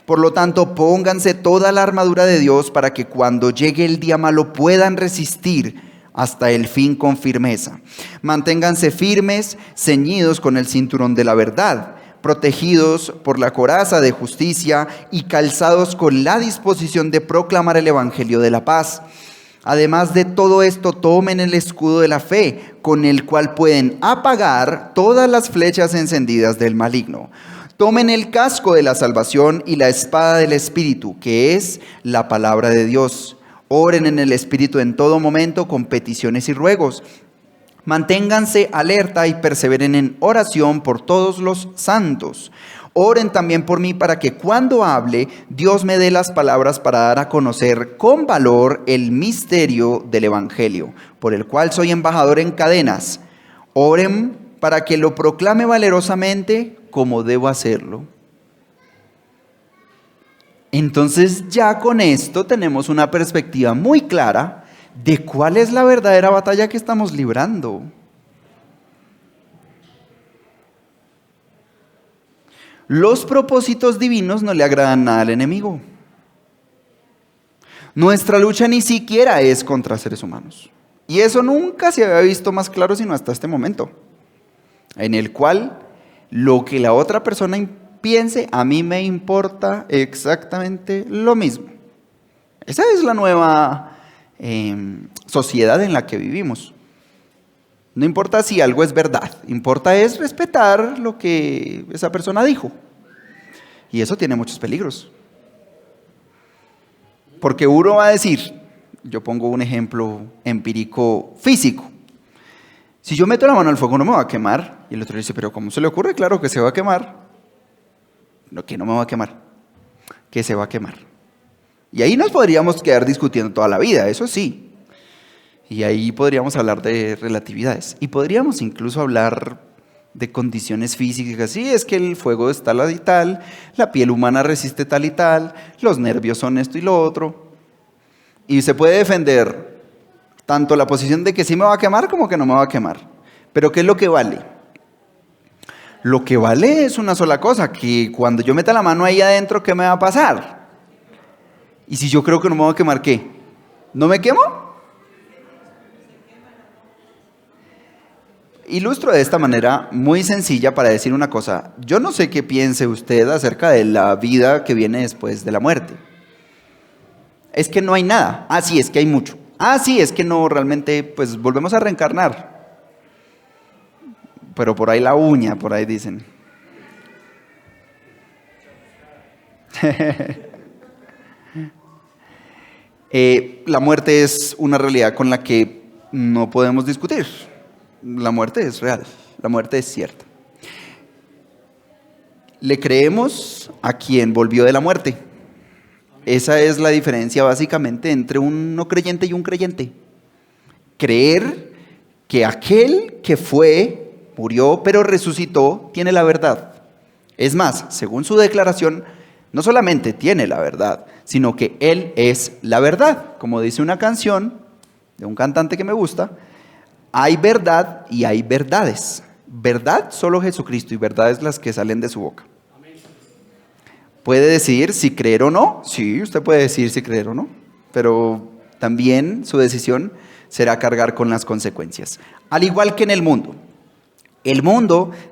Por lo tanto, pónganse toda la armadura de Dios para que cuando llegue el día malo puedan resistir hasta el fin con firmeza. Manténganse firmes, ceñidos con el cinturón de la verdad, protegidos por la coraza de justicia y calzados con la disposición de proclamar el evangelio de la paz. Además de todo esto, tomen el escudo de la fe, con el cual pueden apagar todas las flechas encendidas del maligno. Tomen el casco de la salvación y la espada del Espíritu, que es la palabra de Dios. Oren en el Espíritu en todo momento con peticiones y ruegos. Manténganse alerta y perseveren en oración por todos los santos. Oren también por mí para que cuando hable, Dios me dé las palabras para dar a conocer con valor el misterio del Evangelio, por el cual soy embajador en cadenas. Oren para que lo proclame valerosamente como debo hacerlo. Entonces ya con esto tenemos una perspectiva muy clara de cuál es la verdadera batalla que estamos librando. Los propósitos divinos no le agradan nada al enemigo. Nuestra lucha ni siquiera es contra seres humanos. Y eso nunca se había visto más claro sino hasta este momento, en el cual lo que la otra persona piense, a mí me importa exactamente lo mismo. Esa es la nueva sociedad en la que vivimos. No importa si algo es verdad, importa es respetar lo que esa persona dijo. Y eso tiene muchos peligros. Porque uno va a decir, yo pongo un ejemplo empírico físico. Si yo meto la mano al fuego no me va a quemar. Y el otro dice, pero ¿cómo se le ocurre? Claro que se va a quemar. No, que no me va a quemar, que se va a quemar. Y ahí nos podríamos quedar discutiendo toda la vida, eso sí. Y ahí podríamos hablar de relatividades. Y podríamos incluso hablar de condiciones físicas. Sí, es que el fuego es tal y tal, la piel humana resiste tal y tal, los nervios son esto y lo otro. Y se puede defender tanto la posición de que sí me va a quemar como que no me va a quemar. Pero ¿qué es lo que vale? Lo que vale es una sola cosa, que cuando yo meta la mano ahí adentro, ¿qué me va a pasar? Y si yo creo que no me va a quemar, ¿qué? ¿No me quemo? Ilustro de esta manera muy sencilla para decir una cosa. Yo no sé qué piense usted acerca de la vida que viene después de la muerte. Es que no hay nada. Ah, sí, es que hay mucho. Ah, sí, es que no, realmente, pues volvemos a reencarnar. Pero por ahí la uña, por ahí dicen. La muerte es una realidad con la que no podemos discutir. La muerte es real, la muerte es cierta. Le creemos a quien volvió de la muerte. Esa es la diferencia básicamente entre un no creyente y un creyente. Creer que aquel que fue, murió, pero resucitó, tiene la verdad. Es más, según su declaración, no solamente tiene la verdad, sino que Él es la verdad. Como dice una canción de un cantante que me gusta, hay verdad y hay verdades. Verdad solo Jesucristo y verdades las que salen de su boca. ¿Puede decidir si creer o no? Sí, usted puede decidir si creer o no, pero también su decisión será cargar con las consecuencias. Al igual que en el mundo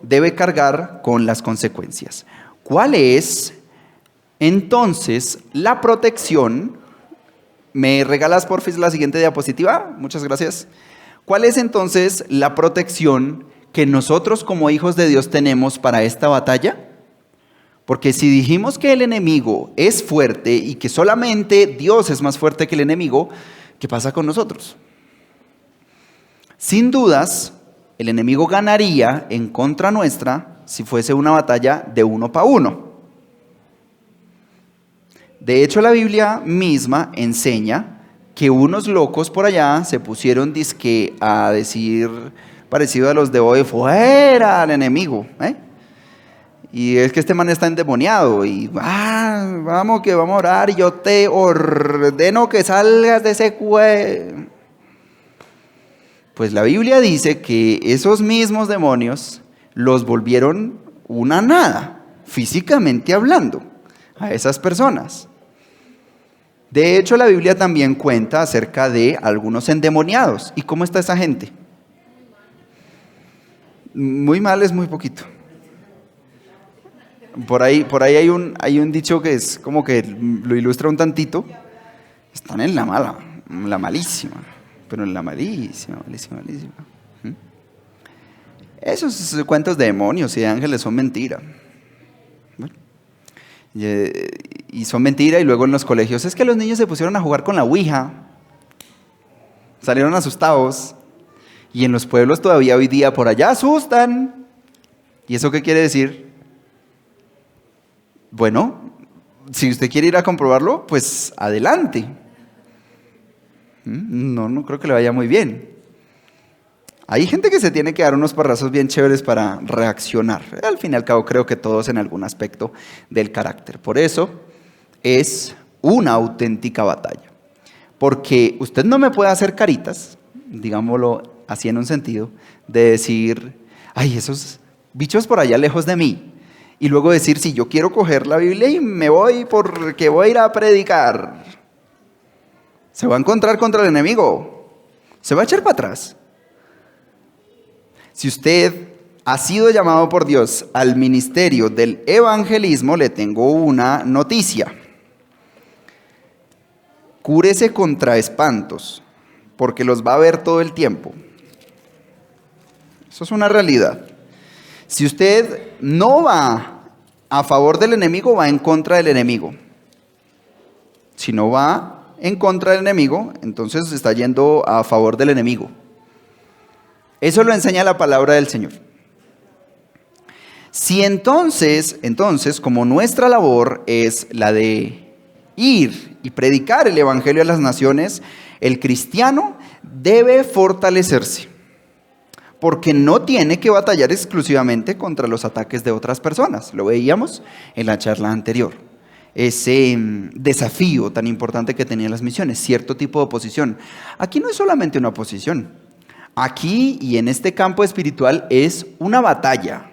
debe cargar con las consecuencias. ¿Cuál es entonces la protección? ¿Me regalas porfis la siguiente diapositiva? Muchas gracias. ¿Cuál es entonces la protección que nosotros como hijos de Dios tenemos para esta batalla? Porque si dijimos que el enemigo es fuerte y que solamente Dios es más fuerte que el enemigo, ¿qué pasa con nosotros? Sin dudas, el enemigo ganaría en contra nuestra si fuese una batalla de 1 para 1. De hecho, la Biblia misma enseña que unos locos por allá se pusieron dizque a decir, parecido a los de hoy, fuera al enemigo, Y es que este man está endemoniado y vamos que vamos a orar y yo te ordeno que salgas de ese cuerpo. Pues la Biblia dice que esos mismos demonios los volvieron una nada, físicamente hablando, a esas personas. De hecho, la Biblia también cuenta acerca de algunos endemoniados. ¿Y cómo está esa gente? Muy mal es muy poquito. Por ahí hay un dicho que es como que lo ilustra un tantito. Están en la mala, en la malísima, pero en la malísima. Esos cuentos de demonios y de ángeles son mentira. Bueno, y son mentira, y luego en los colegios es que los niños se pusieron a jugar con la ouija, salieron asustados, y en los pueblos todavía hoy día por allá asustan. ¿Y eso qué quiere decir? Bueno, si usted quiere ir a comprobarlo, pues adelante. No creo que le vaya muy bien. Hay gente que se tiene que dar unos parrazos bien chéveres para reaccionar. Al fin y al cabo creo que todos en algún aspecto del carácter. Por eso es una auténtica batalla. Porque usted no me puede hacer caritas, digámoslo así en un sentido, de decir, ay, esos bichos por allá lejos de mí. Y luego decir, si yo quiero coger la Biblia y me voy porque voy a ir a predicar. Se va a encontrar contra el enemigo. Se va a echar para atrás. Si usted ha sido llamado por Dios al ministerio del evangelismo, le tengo una noticia. Cúrese contra espantos, porque los va a ver todo el tiempo. Eso es una realidad. Si usted no va a favor del enemigo, va en contra del enemigo. Si no va en contra del enemigo, entonces está yendo a favor del enemigo. Eso lo enseña la palabra del Señor. Si entonces, como nuestra labor es la de ir y predicar el evangelio a las naciones, el cristiano debe fortalecerse, porque no tiene que batallar exclusivamente contra los ataques de otras personas. Lo veíamos en la charla anterior. Ese desafío tan importante que tenían las misiones, cierto tipo de oposición. Aquí no es solamente una oposición. Aquí y en este campo espiritual es una batalla.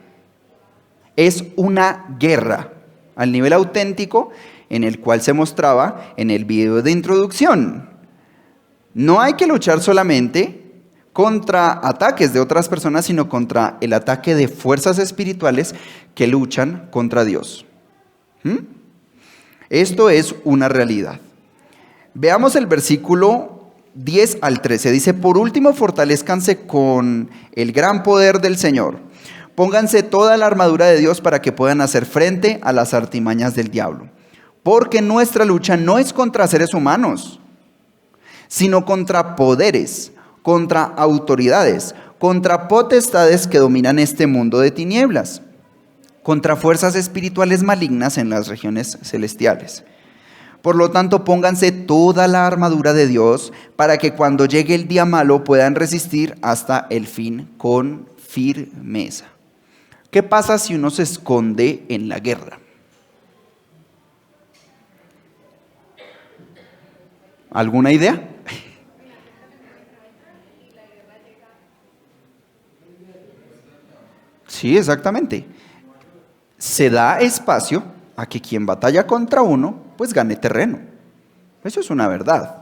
Es una guerra al nivel auténtico en el cual se mostraba en el video de introducción. No hay que luchar solamente contra ataques de otras personas, sino contra el ataque de fuerzas espirituales que luchan contra Dios. Esto es una realidad. Veamos el versículo 10 al 13. Dice: por último, fortalezcanse con el gran poder del Señor. Pónganse toda la armadura de Dios para que puedan hacer frente a las artimañas del diablo. Porque nuestra lucha no es contra seres humanos, sino contra poderes, contra autoridades, contra potestades que dominan este mundo de tinieblas, contra fuerzas espirituales malignas en las regiones celestiales. Por lo tanto, pónganse toda la armadura de Dios para que cuando llegue el día malo puedan resistir hasta el fin con firmeza. ¿Qué pasa si uno se esconde en la guerra? ¿Alguna idea? Sí, exactamente. Se da espacio a que quien batalla contra uno, pues gane terreno. Eso es una verdad.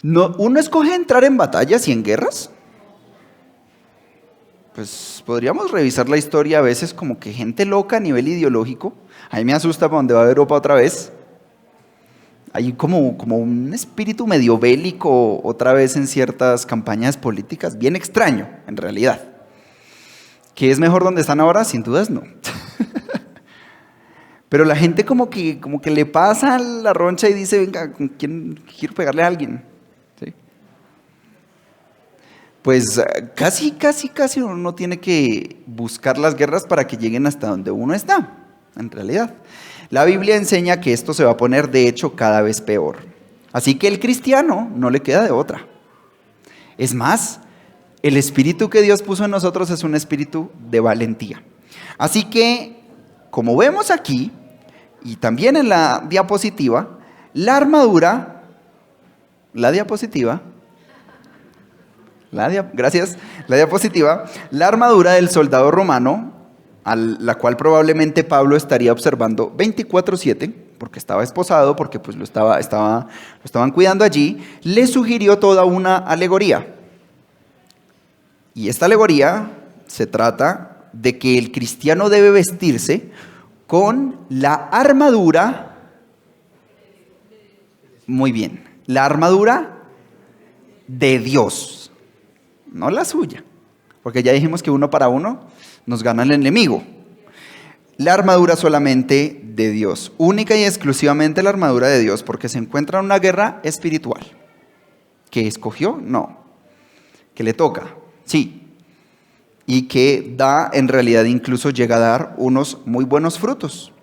No, ¿uno escoge entrar en batallas y en guerras? Pues podríamos revisar la historia a veces como que gente loca a nivel ideológico. A mí me asusta para dónde va Europa otra vez. Hay como un espíritu medio bélico otra vez en ciertas campañas políticas, bien extraño en realidad. ¿Qué es mejor donde están ahora? Sin dudas no. Pero la gente como que le pasa la roncha y dice: venga, ¿con quién quiero pegarle a alguien? ¿Sí? Pues casi uno tiene que buscar las guerras para que lleguen hasta donde uno está, en realidad. La Biblia enseña que esto se va a poner, de hecho, cada vez peor. Así que el cristiano no le queda de otra. Es más, el espíritu que Dios puso en nosotros es un espíritu de valentía. Así que, como vemos aquí, y también en la diapositiva, la armadura, la diapositiva, la armadura del soldado romano, a la cual probablemente Pablo estaría observando 24/7, porque estaba esposado, porque pues lo estaban cuidando allí, le sugirió toda una alegoría. Y esta alegoría se trata de que el cristiano debe vestirse con la armadura, muy bien, la armadura de Dios, no la suya, porque ya dijimos que uno para uno nos gana el enemigo. La armadura solamente de Dios, única y exclusivamente la armadura de Dios, porque se encuentra en una guerra espiritual. ¿Que escogió? No. ¿Que le toca? Sí. Y que da, en realidad incluso llega a dar unos muy buenos frutos.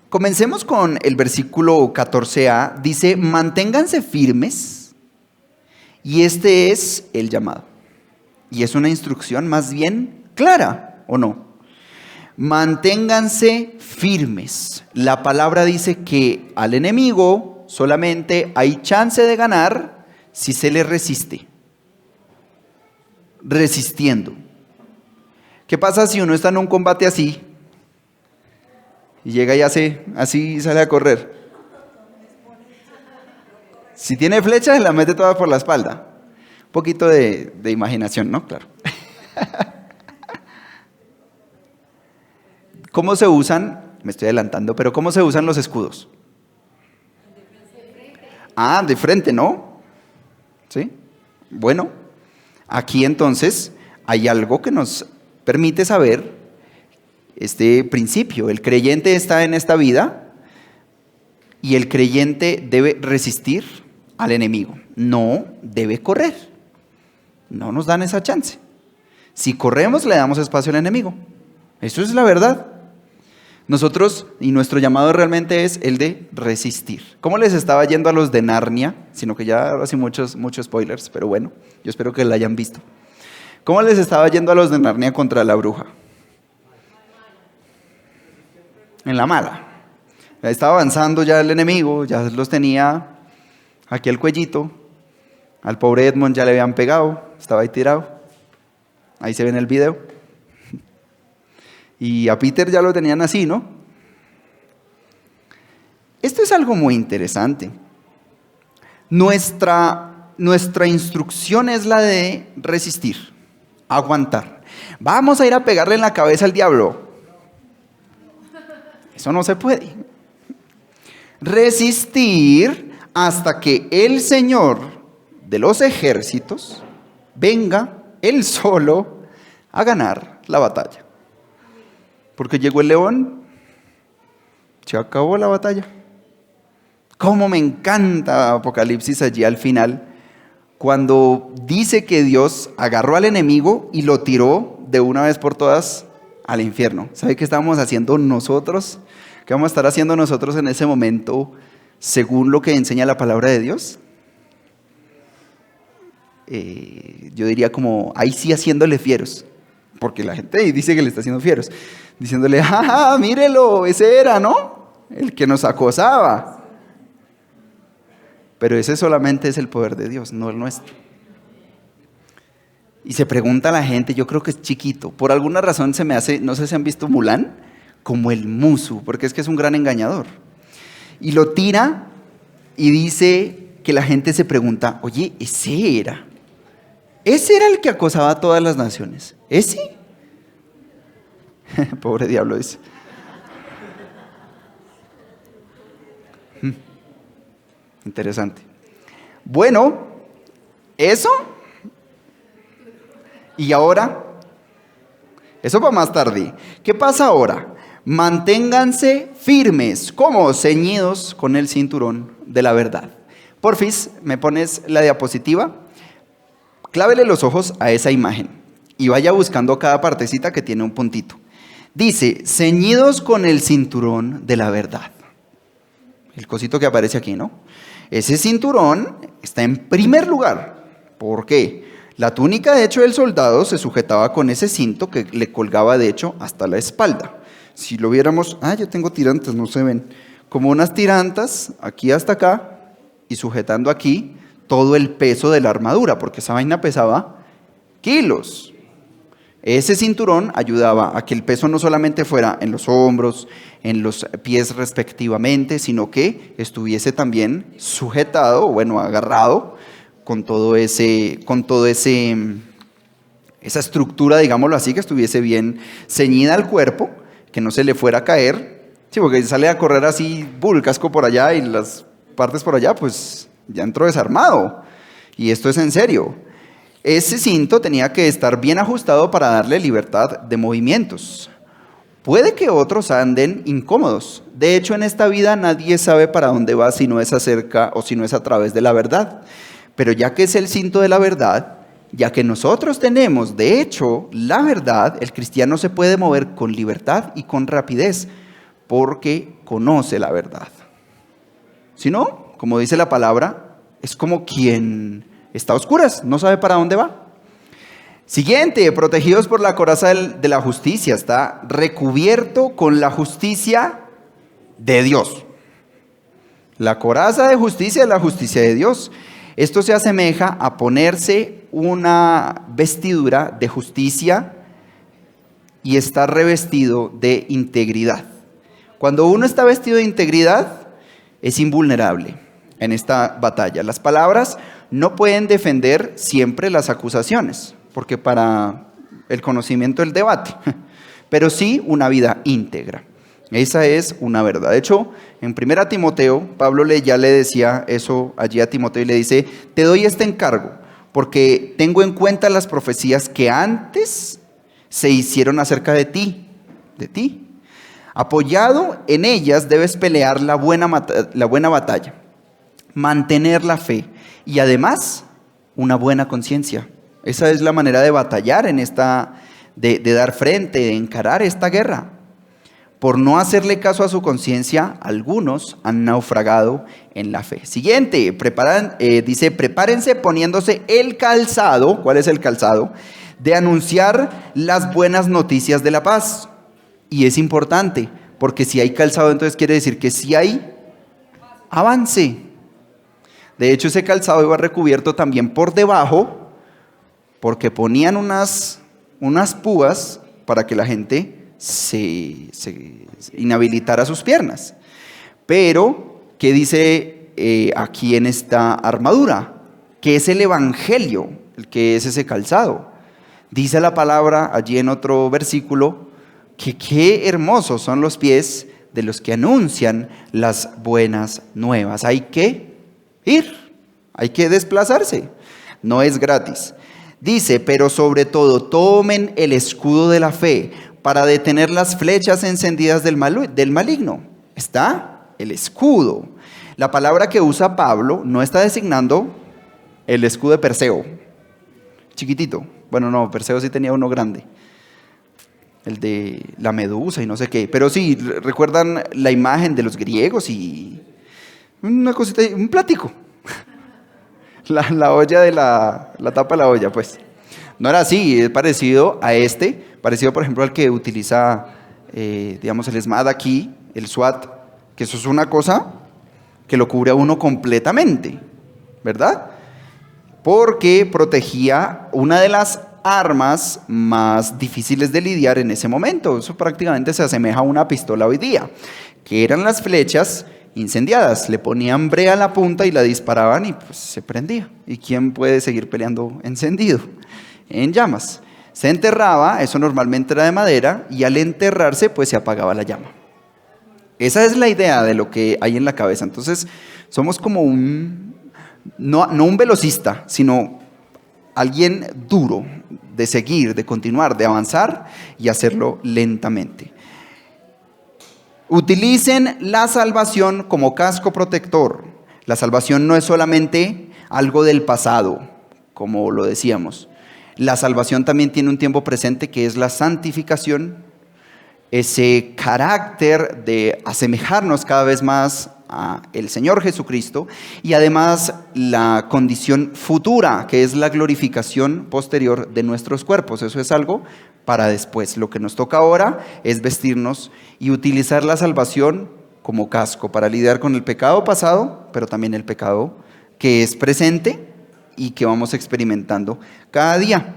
Comencemos con el versículo 14a. Dice: manténganse firmes. Y este es el llamado. Y es una instrucción más bien clara, ¿o no? Manténganse firmes. La palabra dice que al enemigo solamente hay chance de ganar si se le resiste. Resistiendo. ¿Qué pasa si uno está en un combate así? Y llega y hace así y sale a correr. Si tiene flecha, se la mete toda por la espalda. Un poquito de imaginación, ¿no? Claro. ¿Cómo se usan? Me estoy adelantando, pero ¿cómo se usan los escudos? Ah, de frente, ¿no? ¿Sí? Bueno, aquí entonces hay algo que nos permite saber este principio. El creyente está en esta vida y el creyente debe resistir al enemigo. No debe correr. No nos dan esa chance. Si corremos, le damos espacio al enemigo. Eso es la verdad. Nosotros, y nuestro llamado realmente es el de resistir. ¿Cómo les estaba yendo a los de Narnia? Sino que ya ahora sí muchos spoilers, pero bueno, yo espero que la hayan visto. ¿Cómo les estaba yendo a los de Narnia contra la bruja? En la mala. Estaba avanzando ya el enemigo, ya los tenía aquí al cuellito. Al pobre Edmond ya le habían pegado, estaba ahí tirado. Ahí se ve en el video. Y a Peter ya lo tenían así, ¿no? Esto es algo muy interesante. Nuestra instrucción es la de resistir, aguantar. Vamos a ir a pegarle en la cabeza al diablo. Eso no se puede. Resistir hasta que el Señor de los ejércitos venga él solo a ganar la batalla. Porque llegó el león, se acabó la batalla. Cómo me encanta Apocalipsis allí al final, cuando dice que Dios agarró al enemigo y lo tiró de una vez por todas al infierno. ¿Sabe qué estábamos haciendo nosotros? ¿Qué vamos a estar haciendo nosotros en ese momento según lo que enseña la palabra de Dios? Yo diría como, ahí sí haciéndole fieros, porque la gente dice que le está haciendo fieros, diciéndole, ¡ah, mírelo! Ese era, ¿no? El que nos acosaba. Pero ese solamente es el poder de Dios, no el nuestro. Y se pregunta la gente, yo creo que es chiquito, por alguna razón se me hace, no sé si han visto Mulan, como el Musu, porque es que es un gran engañador. Y lo tira y dice que la gente se pregunta, oye, ese era el que acosaba a todas las naciones. ¿Ese? Pobre diablo ese. Interesante. Bueno, eso. ¿Y ahora? Eso para más tarde. ¿Qué pasa ahora? Manténganse firmes, como ceñidos con el cinturón de la verdad. Porfis, ¿me pones la diapositiva? Clávele los ojos a esa imagen y vaya buscando cada partecita que tiene un puntito. Dice, ceñidos con el cinturón de la verdad. El cosito que aparece aquí, ¿no? Ese cinturón está en primer lugar. ¿Por qué? La túnica, de hecho, del soldado se sujetaba con ese cinto que le colgaba, de hecho, hasta la espalda. Si lo viéramos, yo tengo tirantes, no se ven, como unas tirantas, aquí hasta acá, y sujetando aquí todo el peso de la armadura, porque esa vaina pesaba kilos. Ese cinturón ayudaba a que el peso no solamente fuera en los hombros, en los pies respectivamente, sino que estuviese también sujetado, agarrado con esa estructura, digámoslo así, que estuviese bien ceñida al cuerpo, que no se le fuera a caer. Sí, porque si sale a correr así, el casco por allá y las partes por allá, pues ya entró desarmado. Y esto es en serio. Ese cinto tenía que estar bien ajustado para darle libertad de movimientos. Puede que otros anden incómodos. De hecho, en esta vida nadie sabe para dónde va si no es acerca o si no es a través de la verdad. Pero ya que es el cinto de la verdad, ya que nosotros tenemos, de hecho, la verdad, el cristiano se puede mover con libertad y con rapidez porque conoce la verdad. Si no, como dice la palabra, es como quien está a oscuras, no sabe para dónde va. Siguiente, protegidos por la coraza de la justicia, está recubierto con la justicia de Dios. La coraza de justicia es la justicia de Dios. Esto se asemeja a ponerse una vestidura de justicia y estar revestido de integridad. Cuando uno está vestido de integridad, es invulnerable en esta batalla. Las palabras no pueden defender siempre las acusaciones, porque para el conocimiento el debate, pero sí una vida íntegra. Esa es una verdad. De hecho, en 1 Timoteo, Pablo ya le decía eso allí a Timoteo y le dice, te doy este encargo, porque tengo en cuenta las profecías que antes se hicieron acerca de ti. Apoyado en ellas debes pelear la buena batalla, mantener la fe y además una buena conciencia. Esa es la manera de batallar de dar frente, de encarar esta guerra. Por no hacerle caso a su conciencia, algunos han naufragado en la fe. Siguiente, dice, prepárense poniéndose el calzado. ¿Cuál es el calzado? De anunciar las buenas noticias de la paz. Y es importante, porque si hay calzado, entonces quiere decir que sí hay avance. De hecho, ese calzado iba recubierto también por debajo, porque ponían unas púas para que la gente se inhabilitara sus piernas. Pero, ¿qué dice aquí en esta armadura? ¿Qué es el evangelio? ¿Qué es ese calzado? Dice la palabra allí en otro versículo que qué hermosos son los pies de los que anuncian las buenas nuevas. Hay que ir, hay que desplazarse, no es gratis. Dice, pero sobre todo tomen el escudo de la fe para detener las flechas encendidas del maligno. Está el escudo. La palabra que usa Pablo no está designando el escudo de Perseo, chiquitito. Bueno, no, Perseo sí tenía uno grande, el de la medusa y no sé qué. Pero sí, recuerdan la imagen de los griegos y una cosita, un platico. La olla de la tapa de la olla, pues. No era así, es parecido a parecido por ejemplo al que utiliza, digamos, el SMAD aquí, el SWAT, que eso es una cosa que lo cubre a uno completamente, ¿verdad? Porque protegía una de las armas más difíciles de lidiar en ese momento. Eso prácticamente se asemeja a una pistola hoy día, que eran las flechas incendiadas. Le ponían brea a la punta y la disparaban y pues se prendía. ¿Y quién puede seguir peleando encendido? En llamas. Se enterraba, eso normalmente era de madera, y al enterrarse pues se apagaba la llama. Esa es la idea de lo que hay en la cabeza. Entonces somos como no un velocista, sino alguien duro de seguir, de continuar, de avanzar y hacerlo lentamente. Utilicen la salvación como casco protector. La salvación no es solamente algo del pasado, como lo decíamos. La salvación también tiene un tiempo presente que es la santificación, ese carácter de asemejarnos cada vez más a el Señor Jesucristo, y además la condición futura, que es la glorificación posterior de nuestros cuerpos. Eso es algo para después. Lo que nos toca ahora es vestirnos y utilizar la salvación como casco para lidiar con el pecado pasado, pero también el pecado que es presente y que vamos experimentando cada día.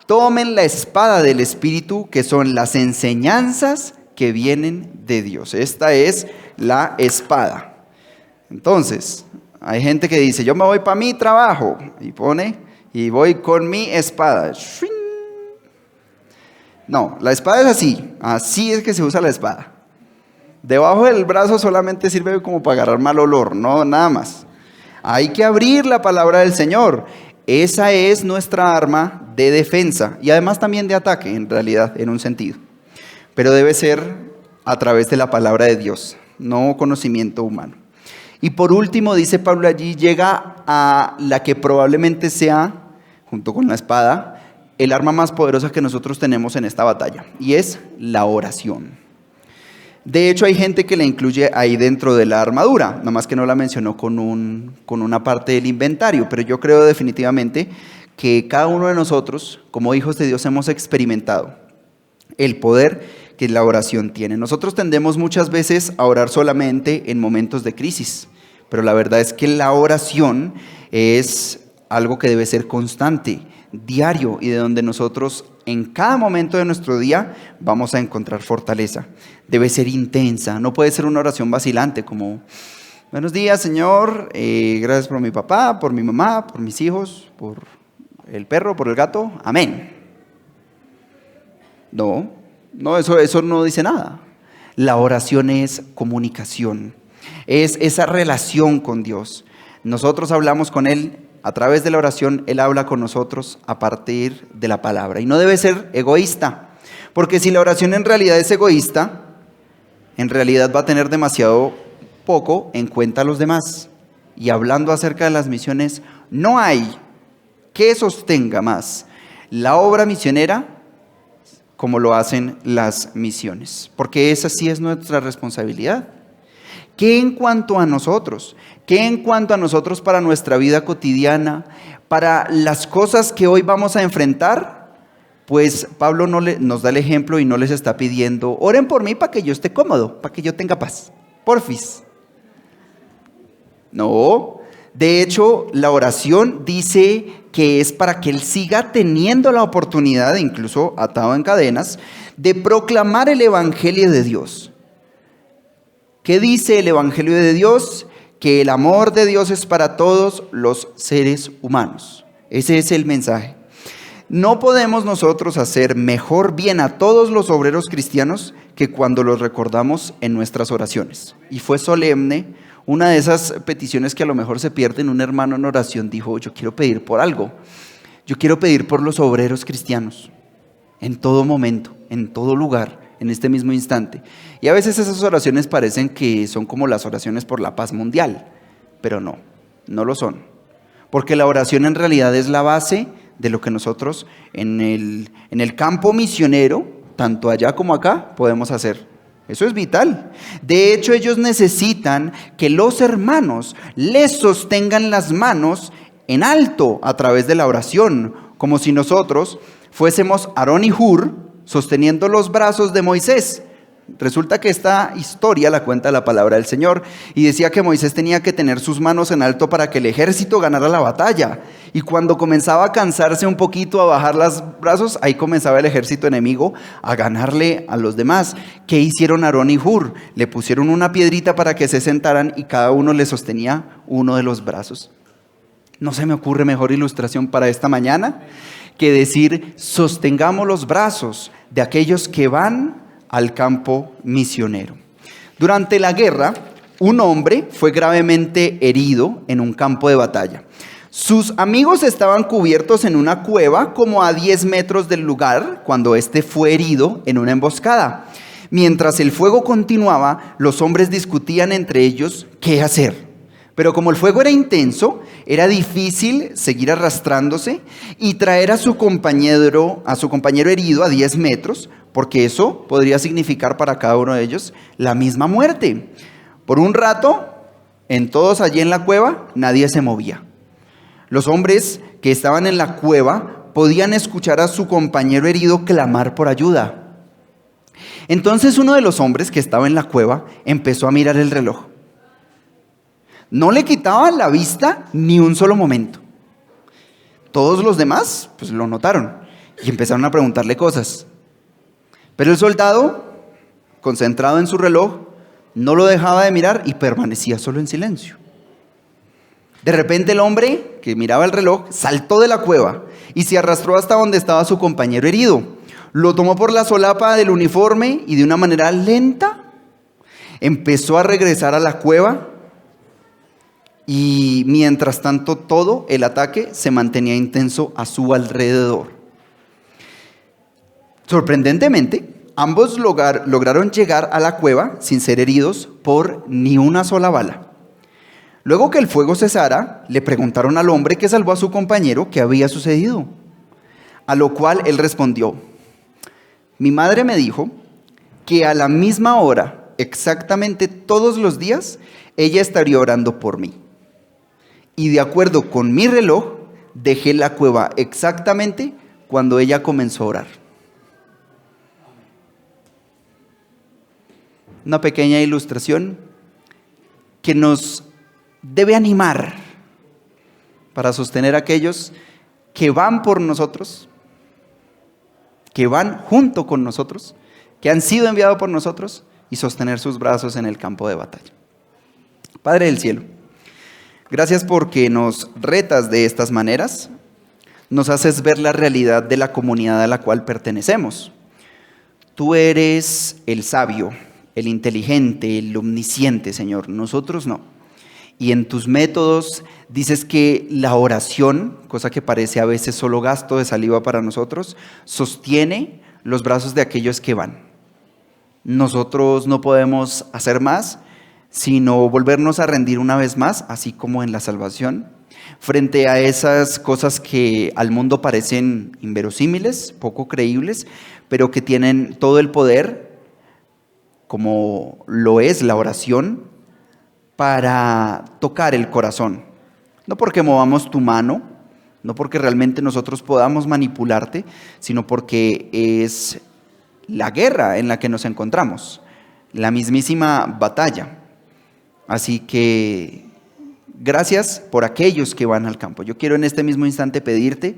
Tomen la espada del Espíritu, que son las enseñanzas que vienen de Dios. Esta es la espada. Entonces, hay gente que dice, yo me voy para mi trabajo, y pone, y voy con mi espada. No, la espada es así es que se usa la espada. Debajo del brazo solamente sirve como para agarrar mal olor, no nada más. Hay que abrir la palabra del Señor. Esa es nuestra arma de defensa y además también de ataque, en realidad, en un sentido. Pero debe ser a través de la palabra de Dios, no conocimiento humano. Y por último, dice Pablo allí, llega a la que probablemente sea, junto con la espada, el arma más poderosa que nosotros tenemos en esta batalla, y es la oración. De hecho, hay gente que la incluye ahí dentro de la armadura, nada más que no la mencionó con una parte del inventario, pero yo creo definitivamente que cada uno de nosotros, como hijos de Dios, hemos experimentado el poder que la oración tiene. Nosotros tendemos muchas veces a orar solamente en momentos de crisis, pero la verdad es que la oración es algo que debe ser constante, diario, y de donde nosotros en cada momento de nuestro día vamos a encontrar fortaleza. Debe ser intensa, no puede ser una oración vacilante como buenos días, Señor, gracias por mi papá, por mi mamá, por mis hijos, por el perro, por el gato, amén. No, eso no dice nada. La oración es comunicación, es esa relación con Dios. Nosotros hablamos con Él a través de la oración, Él habla con nosotros a partir de la palabra. Y no debe ser egoísta, porque si la oración en realidad es egoísta, en realidad va a tener demasiado poco en cuenta a los demás. Y hablando acerca de las misiones, no hay ¿Qué sostenga más la obra misionera como lo hacen las misiones? Porque esa sí es nuestra responsabilidad. ¿Qué en cuanto a nosotros? ¿Qué en cuanto a nosotros para nuestra vida cotidiana? Para las cosas que hoy vamos a enfrentar, pues Pablo nos da el ejemplo y no les está pidiendo, oren por mí para que yo esté cómodo, para que yo tenga paz. Porfis. No. De hecho, la oración dice que es para que él siga teniendo la oportunidad, incluso atado en cadenas, de proclamar el Evangelio de Dios. ¿Qué dice el Evangelio de Dios? Que el amor de Dios es para todos los seres humanos. Ese es el mensaje. No podemos nosotros hacer mejor bien a todos los obreros cristianos que cuando los recordamos en nuestras oraciones. Y fue solemne. Una de esas peticiones que a lo mejor se pierden, un hermano en oración dijo, yo quiero pedir por algo. Yo quiero pedir por los obreros cristianos. En todo momento, en todo lugar, en este mismo instante. Y a veces esas oraciones parecen que son como las oraciones por la paz mundial. Pero no, no lo son. Porque la oración en realidad es la base de lo que nosotros en el campo misionero, tanto allá como acá, podemos hacer. Eso es vital. De hecho, ellos necesitan que los hermanos les sostengan las manos en alto a través de la oración, como si nosotros fuésemos Aarón y Hur sosteniendo los brazos de Moisés. Resulta que esta historia la cuenta la palabra del Señor y decía que Moisés tenía que tener sus manos en alto para que el ejército ganara la batalla. Y cuando comenzaba a cansarse un poquito, a bajar los brazos, ahí comenzaba el ejército enemigo a ganarle a los demás. ¿Qué hicieron Aarón y Hur? Le pusieron una piedrita para que se sentaran y cada uno le sostenía uno de los brazos. No se me ocurre mejor ilustración para esta mañana que decir, sostengamos los brazos de aquellos que van al campo misionero. Durante la guerra, un hombre fue gravemente herido en un campo de batalla. Sus amigos estaban cubiertos en una cueva como a 10 metros del lugar cuando éste fue herido en una emboscada. Mientras el fuego continuaba, los hombres discutían entre ellos qué hacer. Pero como el fuego era intenso, era difícil seguir arrastrándose y traer a su compañero herido a 10 metros, porque eso podría significar para cada uno de ellos la misma muerte. Por un rato, en todos allí en la cueva, nadie se movía. Los hombres que estaban en la cueva podían escuchar a su compañero herido clamar por ayuda. Entonces uno de los hombres que estaba en la cueva empezó a mirar el reloj. No le quitaba la vista ni un solo momento. Todos los demás pues lo notaron y empezaron a preguntarle cosas. Pero el soldado, concentrado en su reloj, no lo dejaba de mirar y permanecía solo en silencio. De repente el hombre que miraba el reloj saltó de la cueva y se arrastró hasta donde estaba su compañero herido. Lo tomó por la solapa del uniforme y de una manera lenta empezó a regresar a la cueva. Y mientras tanto todo el ataque se mantenía intenso a su alrededor. Sorprendentemente, ambos lograron llegar a la cueva sin ser heridos por ni una sola bala. Luego que el fuego cesara, le preguntaron al hombre que salvó a su compañero qué había sucedido. A lo cual él respondió, mi madre me dijo que a la misma hora, exactamente todos los días, ella estaría orando por mí. Y de acuerdo con mi reloj, dejé la cueva exactamente cuando ella comenzó a orar. Una pequeña ilustración que nos debe animar para sostener a aquellos que van por nosotros, que van junto con nosotros, que han sido enviados por nosotros y sostener sus brazos en el campo de batalla. Padre del cielo, gracias porque nos retas de estas maneras, nos haces ver la realidad de la comunidad a la cual pertenecemos. Tú eres el sabio, el inteligente, el omnisciente, Señor, nosotros no. Y en tus métodos dices que la oración, cosa que parece a veces solo gasto de saliva para nosotros, sostiene los brazos de aquellos que van. Nosotros no podemos hacer más, sino volvernos a rendir una vez más, así como en la salvación, frente a esas cosas que al mundo parecen inverosímiles, poco creíbles, pero que tienen todo el poder, como lo es la oración, para tocar el corazón. No porque movamos tu mano, no porque realmente nosotros podamos manipularte, sino porque es la guerra en la que nos encontramos, la mismísima batalla. Así que gracias por aquellos que van al campo. Yo quiero en este mismo instante pedirte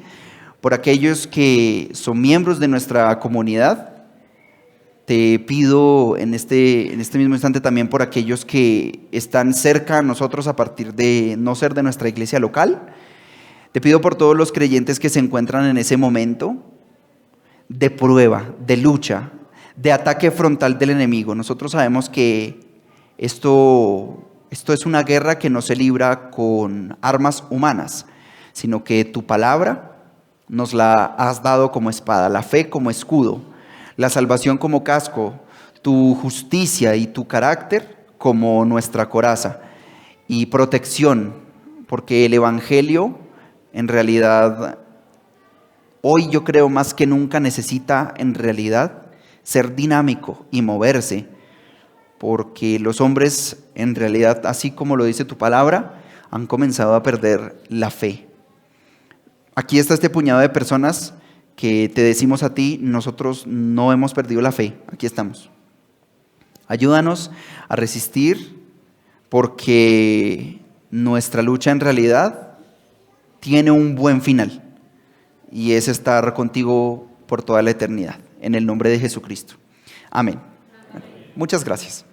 por aquellos que son miembros de nuestra comunidad. Te pido en este mismo instante también por aquellos que están cerca a nosotros a partir de no ser de nuestra iglesia local. Te pido por todos los creyentes que se encuentran en ese momento de prueba, de lucha, de ataque frontal del enemigo. Nosotros sabemos que esto es una guerra que no se libra con armas humanas, sino que tu palabra nos la has dado como espada, la fe como escudo, la salvación como casco, tu justicia y tu carácter como nuestra coraza y protección, porque el Evangelio en realidad hoy yo creo más que nunca necesita en realidad ser dinámico y moverse, porque los hombres en realidad, así como lo dice tu palabra, han comenzado a perder la fe. Aquí está este puñado de personas que te decimos a ti, nosotros no hemos perdido la fe, aquí estamos. Ayúdanos a resistir, porque nuestra lucha en realidad tiene un buen final, y es estar contigo por toda la eternidad, en el nombre de Jesucristo. Amén. Muchas gracias.